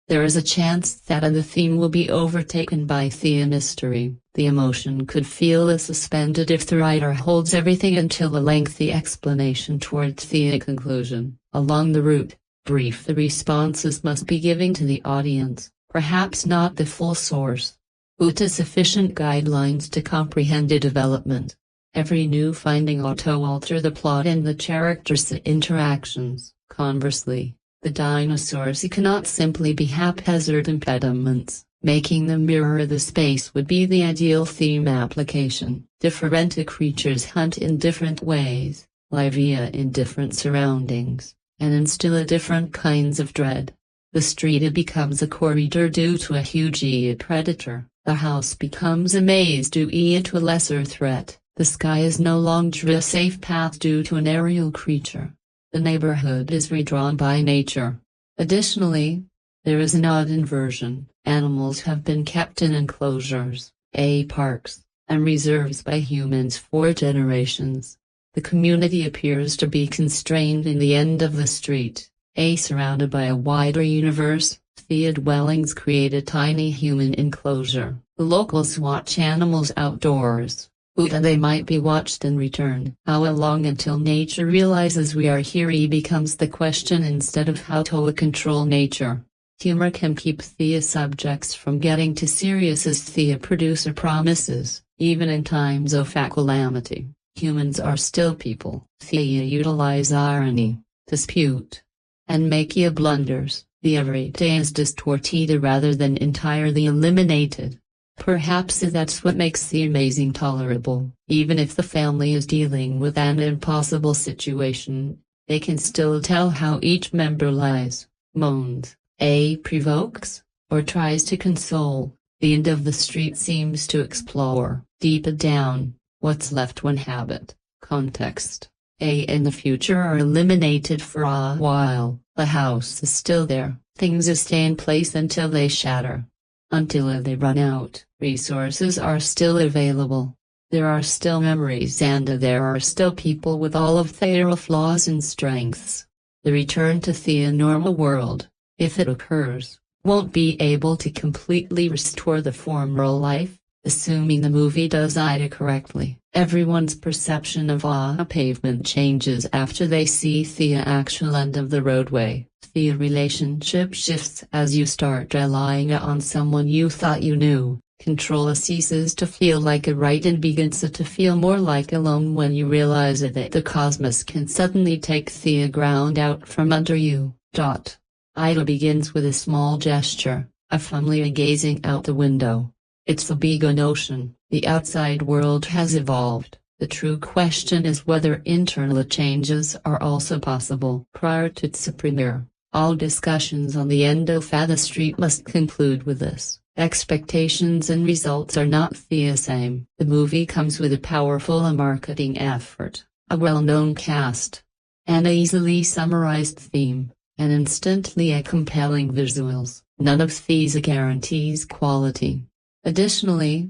There is a chance that the theme will be overtaken by the mystery. The emotion could feel suspended if the writer holds everything until a lengthy explanation towards the conclusion. Along the route, brief responses must be given to the audience, perhaps not the full source, but sufficient guidelines to comprehend the development. Every new finding ought to alter the plot and the characters' interactions. Conversely, the dinosaurs cannot simply be haphazard impediments. Making them mirror the space would be the ideal theme application. Different creatures hunt in different ways, live in different surroundings, and instill different kinds of dread. The street becomes a corridor due to a huge predator. The house becomes a maze due to a lesser threat. The sky is no longer a safe path due to an aerial creature. The neighborhood is redrawn by nature. Additionally, there is an odd inversion. Animals have been kept in enclosures, parks, and reserves by humans for generations. The community appears to be constrained in the end of the street, surrounded by a wider universe. The dwellings create a tiny human enclosure. The locals watch animals outdoors, but they might be watched in return. How long until nature realizes we are here becomes the question instead of how to control nature. Humor can keep the subjects from getting too serious as the producer promises, even in times of calamity. Humans are still people. They utilize irony, dispute, and make blunders. The everyday is distorted rather than entirely eliminated. Perhaps that's what makes the amazing tolerable. Even if the family is dealing with an impossible situation, they can still tell how each member lies, moans, provokes, or tries to console. The end of the street seems to explore, deep down, what's left when habit, context, and the future are eliminated for a while. The house is still there. Things stay in place until they shatter. Until they run out. Resources are still available. There are still memories and there are still people with all of their flaws and strengths. The return to the normal world, if it occurs, won't be able to completely restore the former life, Assuming the movie does Ida correctly, everyone's perception of a pavement changes after they see the actual end of the roadway. The relationship shifts as you start relying on someone you thought you knew. Control ceases to feel like a right and begins to feel more like alone when you realize that the cosmos can suddenly take the ground out from under you. Ida begins with a small gesture, a family gazing out the window. It's a big ocean. The outside world has evolved. The true question is whether internal changes are also possible. Prior to its premiere, all discussions on the end of the street must conclude with this: expectations and results are not the same. The movie comes with a powerful marketing effort, a well-known cast, an easily summarized theme, and instantly compelling visuals. None of these guarantees quality. Additionally,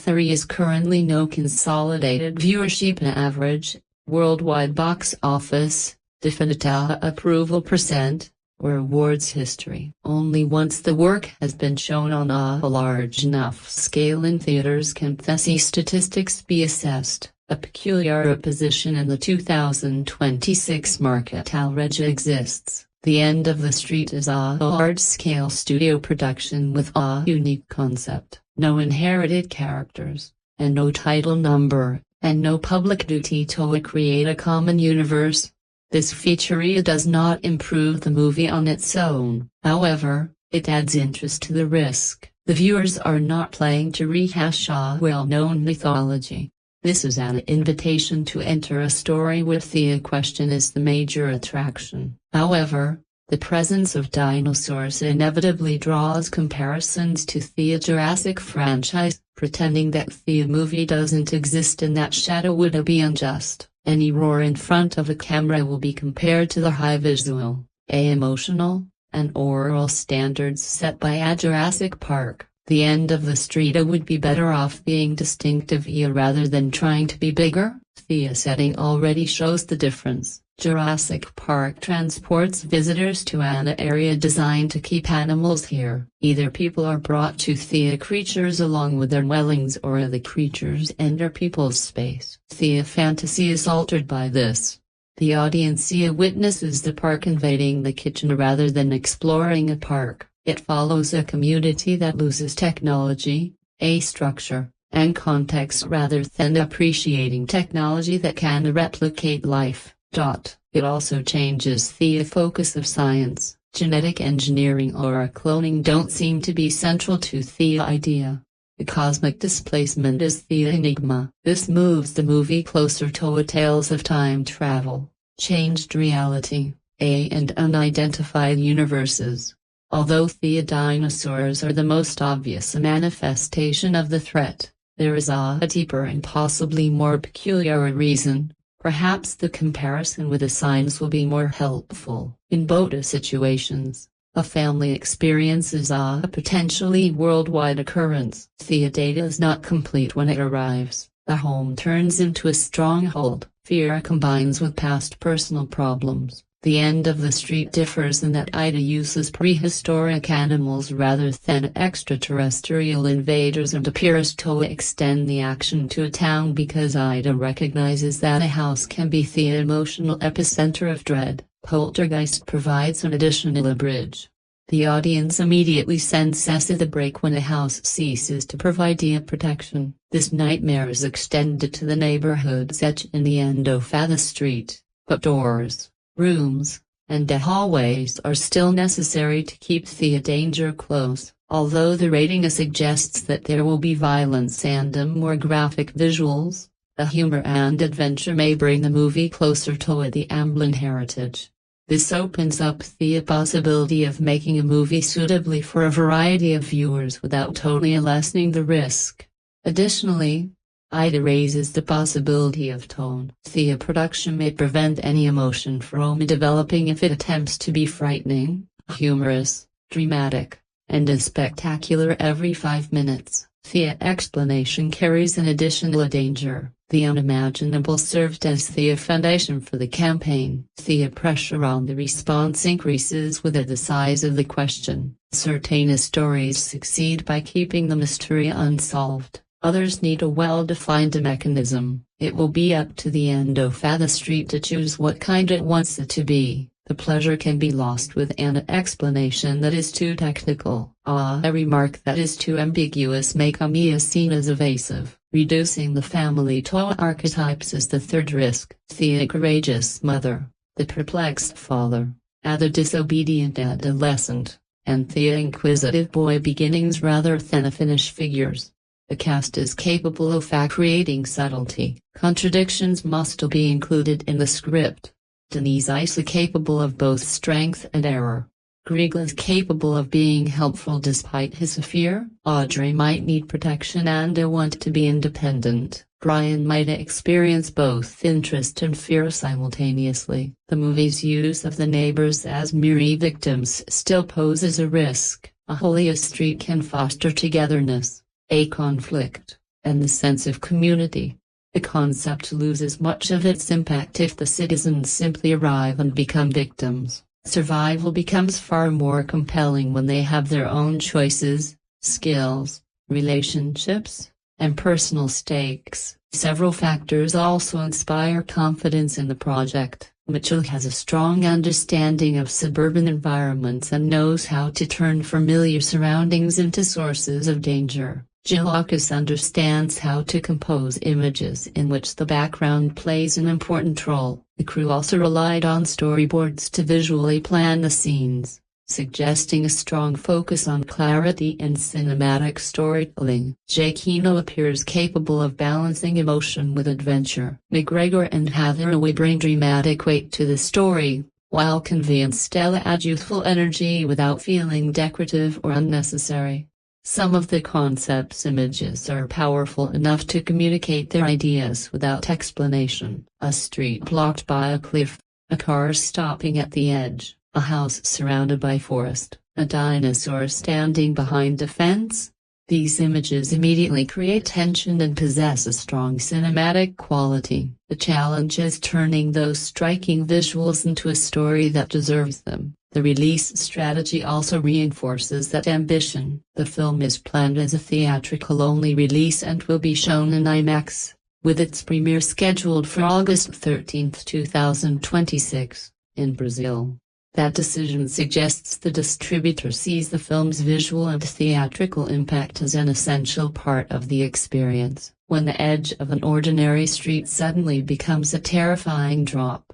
there is currently no consolidated viewership average, worldwide box office, definite approval percent, or awards history. Only once the work has been shown on a large enough scale in theaters can these statistics be assessed. A peculiar position in the 2026 market already exists. The End of the Street is a large-scale studio production with a unique concept, no inherited characters, and no title number, and no public duty to create a common universe. This feature does not improve the movie on its own. However, it adds interest to the risk. The viewers are not playing to rehash a well-known mythology. This is an invitation to enter a story with the question as the major attraction. However, the presence of dinosaurs inevitably draws comparisons to the Jurassic franchise. Pretending that the movie doesn't exist in that shadow would be unjust. Any roar in front of a camera will be compared to the high visual, emotional, and oral standards set by a Jurassic Park. The End of the Street would be better off being distinctive rather than trying to be bigger. The setting already shows the difference. Jurassic Park transports visitors to an area designed to keep animals here. Either people are brought to the creatures along with their dwellings, or the creatures enter people's space. The fantasy is altered by this. The audience witnesses the park invading the kitchen rather than exploring a park. It follows a community that loses technology, a structure, and context rather than appreciating technology that can replicate life. It also changes the focus of science. Genetic engineering or cloning don't seem to be central to the idea. The cosmic displacement is the enigma. This moves the movie closer to tales of time travel, changed reality, and unidentified universes. Although the dinosaurs are the most obvious manifestation of the threat, there is a deeper and possibly more peculiar reason. Perhaps the comparison with the signs will be more helpful. In both situations, a family experiences a potentially worldwide occurrence. The data is not complete when it arrives. The home turns into a stronghold. Fear combines with past personal problems. The End of the Street differs in that Ida uses prehistoric animals rather than extraterrestrial invaders and appears to extend the action to a town because Ida recognizes that a house can be the emotional epicenter of dread. Poltergeist provides an additional bridge. The audience immediately senses the break when a house ceases to provide protection. This nightmare is extended to the neighborhoods in the end of the street, but doors, rooms, and hallways are still necessary to keep the danger close. Although the rating suggests that there will be violence and more graphic visuals, the humor and adventure may bring the movie closer to the Amblin heritage. This opens up the possibility of making a movie suitably for a variety of viewers without totally lessening the risk. Additionally, Ida raises the possibility of tone. The production may prevent any emotion from developing if it attempts to be frightening, humorous, dramatic, and spectacular every 5 minutes. The explanation carries an additional danger. The unimaginable served as the foundation for the campaign. The pressure on the response increases with the size of the question. Certain stories succeed by keeping the mystery unsolved. Others need a well-defined mechanism. It will be up to the end of the street to choose what kind it wants it to be. The pleasure can be lost with an explanation that is too technical. A remark that is too ambiguous may come as seen as evasive. Reducing the family to archetypes is the third risk. The courageous mother, the perplexed father, the disobedient adolescent, and the inquisitive boy beginnings rather than finished figures. The cast is capable of creating subtlety. Contradictions must be included in the script. Denise is capable of both strength and error. Greg is capable of being helpful despite his fear. Audrey might need protection and want to be independent. Brian might experience both interest and fear simultaneously. The movie's use of the neighbors as mere victims still poses a risk. A holy street can foster togetherness, a conflict, and the sense of community. The concept loses much of its impact if the citizens simply arrive and become victims. Survival becomes far more compelling when they have their own choices, skills, relationships, and personal stakes. Several factors also inspire confidence in the project. Mitchell has a strong understanding of suburban environments and knows how to turn familiar surroundings into sources of danger. Gilakis understands how to compose images in which the background plays an important role. The crew also relied on storyboards to visually plan the scenes, suggesting a strong focus on clarity and cinematic storytelling. Giacchino appears capable of balancing emotion with adventure. McGregor and Hathaway bring dramatic weight to the story, while Convey and Stella add youthful energy without feeling decorative or unnecessary. Some of the concept's images are powerful enough to communicate their ideas without explanation. A street blocked by a cliff, a car stopping at the edge, a house surrounded by forest, a dinosaur standing behind a fence. These images immediately create tension and possess a strong cinematic quality. The challenge is turning those striking visuals into a story that deserves them. The release strategy also reinforces that ambition. The film is planned as a theatrical-only release and will be shown in IMAX, with its premiere scheduled for August 13, 2026, in Brazil. That decision suggests the distributor sees the film's visual and theatrical impact as an essential part of the experience. When the edge of an ordinary street suddenly becomes a terrifying drop,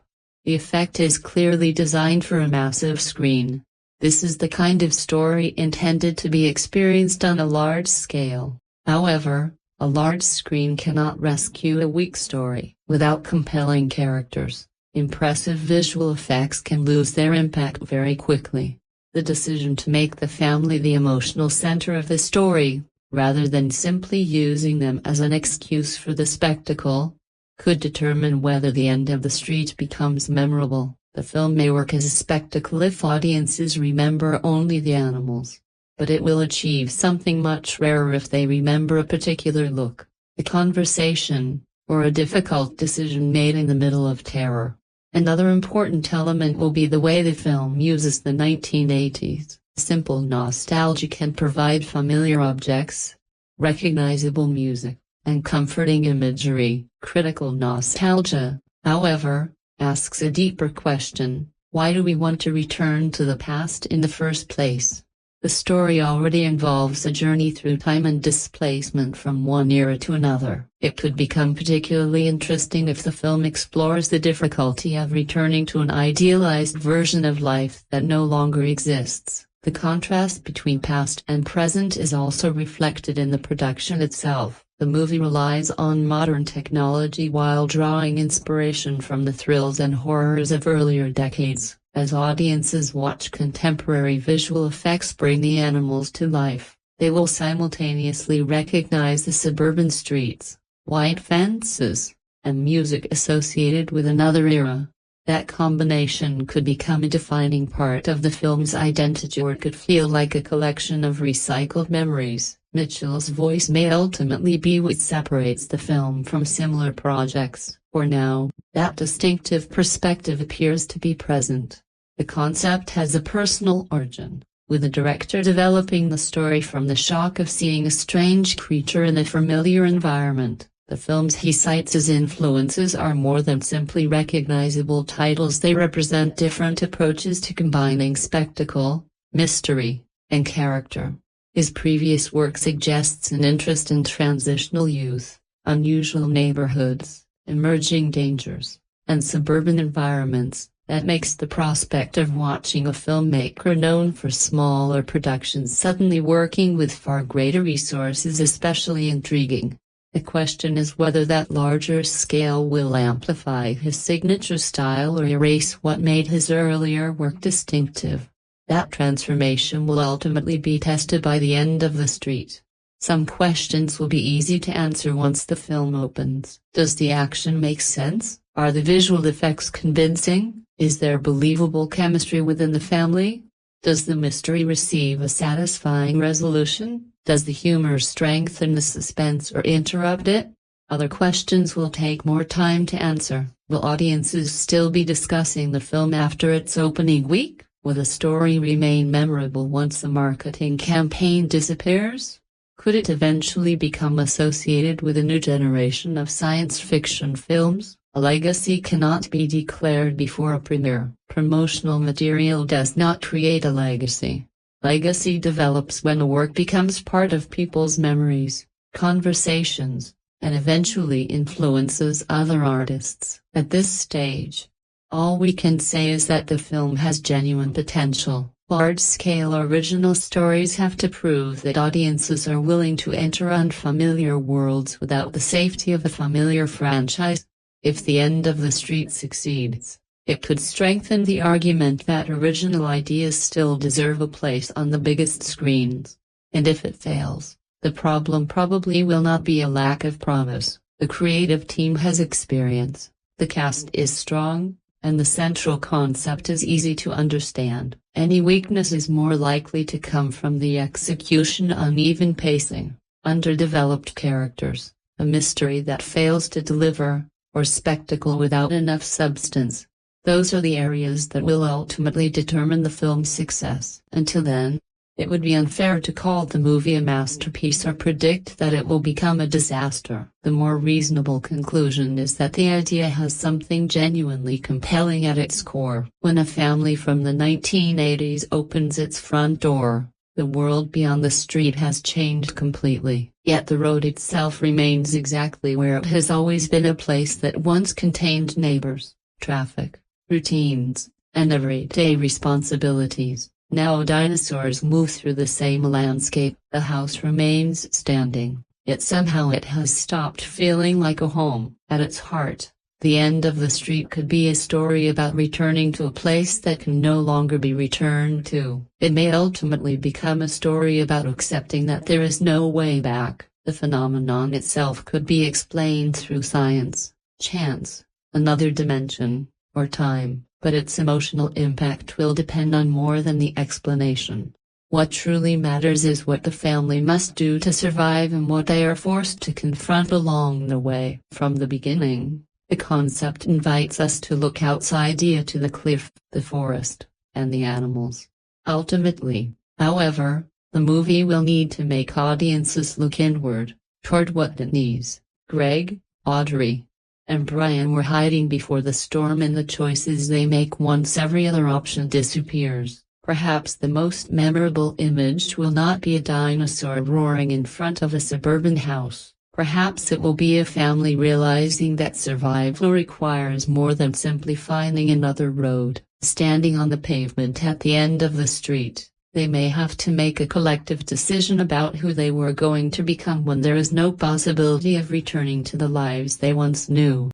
the effect is clearly designed for a massive screen. This is the kind of story intended to be experienced on a large scale. However, a large screen cannot rescue a weak story. Without compelling characters, impressive visual effects can lose their impact very quickly. The decision to make the family the emotional center of the story, rather than simply using them as an excuse for the spectacle, could determine whether the end of the street becomes memorable. The film may work as a spectacle if audiences remember only the animals, but it will achieve something much rarer if they remember a particular look, a conversation, or a difficult decision made in the middle of terror. Another important element will be the way the film uses the 1980s. Simple nostalgia can provide familiar objects, recognizable music, and comforting imagery. Critical nostalgia, however, asks a deeper question: why do we want to return to the past in the first place? The story already involves a journey through time and displacement from one era to another. It could become particularly interesting if the film explores the difficulty of returning to an idealized version of life that no longer exists. The contrast between past and present is also reflected in the production itself. The movie relies on modern technology while drawing inspiration from the thrills and horrors of earlier decades. As audiences watch contemporary visual effects bring the animals to life, they will simultaneously recognize the suburban streets, white fences, and music associated with another era. That combination could become a defining part of the film's identity, or it could feel like a collection of recycled memories. Mitchell's voice may ultimately be what separates the film from similar projects. For now, that distinctive perspective appears to be present. The concept has a personal origin, with the director developing the story from the shock of seeing a strange creature in a familiar environment. The films he cites as influences are more than simply recognizable titles. They represent different approaches to combining spectacle, mystery, and character. His previous work suggests an interest in transitional youth, unusual neighborhoods, emerging dangers, and suburban environments, that makes the prospect of watching a filmmaker known for smaller productions suddenly working with far greater resources especially intriguing. The question is whether that larger scale will amplify his signature style or erase what made his earlier work distinctive. That transformation will ultimately be tested by the end of the street. Some questions will be easy to answer once the film opens. Does the action make sense? Are the visual effects convincing? Is there believable chemistry within the family? Does the mystery receive a satisfying resolution? Does the humor strengthen the suspense or interrupt it? Other questions will take more time to answer. Will audiences still be discussing the film after its opening week? Will the story remain memorable once the marketing campaign disappears? Could it eventually become associated with a new generation of science fiction films? A legacy cannot be declared before a premiere. Promotional material does not create a legacy. Legacy develops when a work becomes part of people's memories, conversations, and eventually influences other artists. At this stage, all we can say is that the film has genuine potential. Large-scale original stories have to prove that audiences are willing to enter unfamiliar worlds without the safety of a familiar franchise. If The End of the Street succeeds, it could strengthen the argument that original ideas still deserve a place on the biggest screens. And if it fails, the problem probably will not be a lack of promise. The creative team has experience, the cast is strong, and the central concept is easy to understand. Any weakness is more likely to come from the execution, uneven pacing, underdeveloped characters, a mystery that fails to deliver, or spectacle without enough substance. Those are the areas that will ultimately determine the film's success. Until then, it would be unfair to call the movie a masterpiece or predict that it will become a disaster. The more reasonable conclusion is that the idea has something genuinely compelling at its core. When a family from the 1980s opens its front door, the world beyond the street has changed completely. Yet the road itself remains exactly where it has always been, a place that once contained neighbors, traffic, routines, and everyday responsibilities. Now dinosaurs move through the same landscape. The house remains standing, yet somehow it has stopped feeling like a home. At its heart, The End of the Street could be a story about returning to a place that can no longer be returned to. It may ultimately become a story about accepting that there is no way back. The phenomenon itself could be explained through science, chance, another dimension, or time, but its emotional impact will depend on more than the explanation. What truly matters is what the family must do to survive and what they are forced to confront along the way. From the beginning, the concept invites us to look outside to the cliff, the forest, and the animals. Ultimately, however, the movie will need to make audiences look inward, toward what it needs. Greg, Audrey, and Brian were hiding before the storm in the choices they make once every other option disappears. Perhaps the most memorable image will not be a dinosaur roaring in front of a suburban house. Perhaps it will be a family realizing that survival requires more than simply finding another road. Standing on the pavement at the end of the street, they may have to make a collective decision about who they were going to become when there is no possibility of returning to the lives they once knew.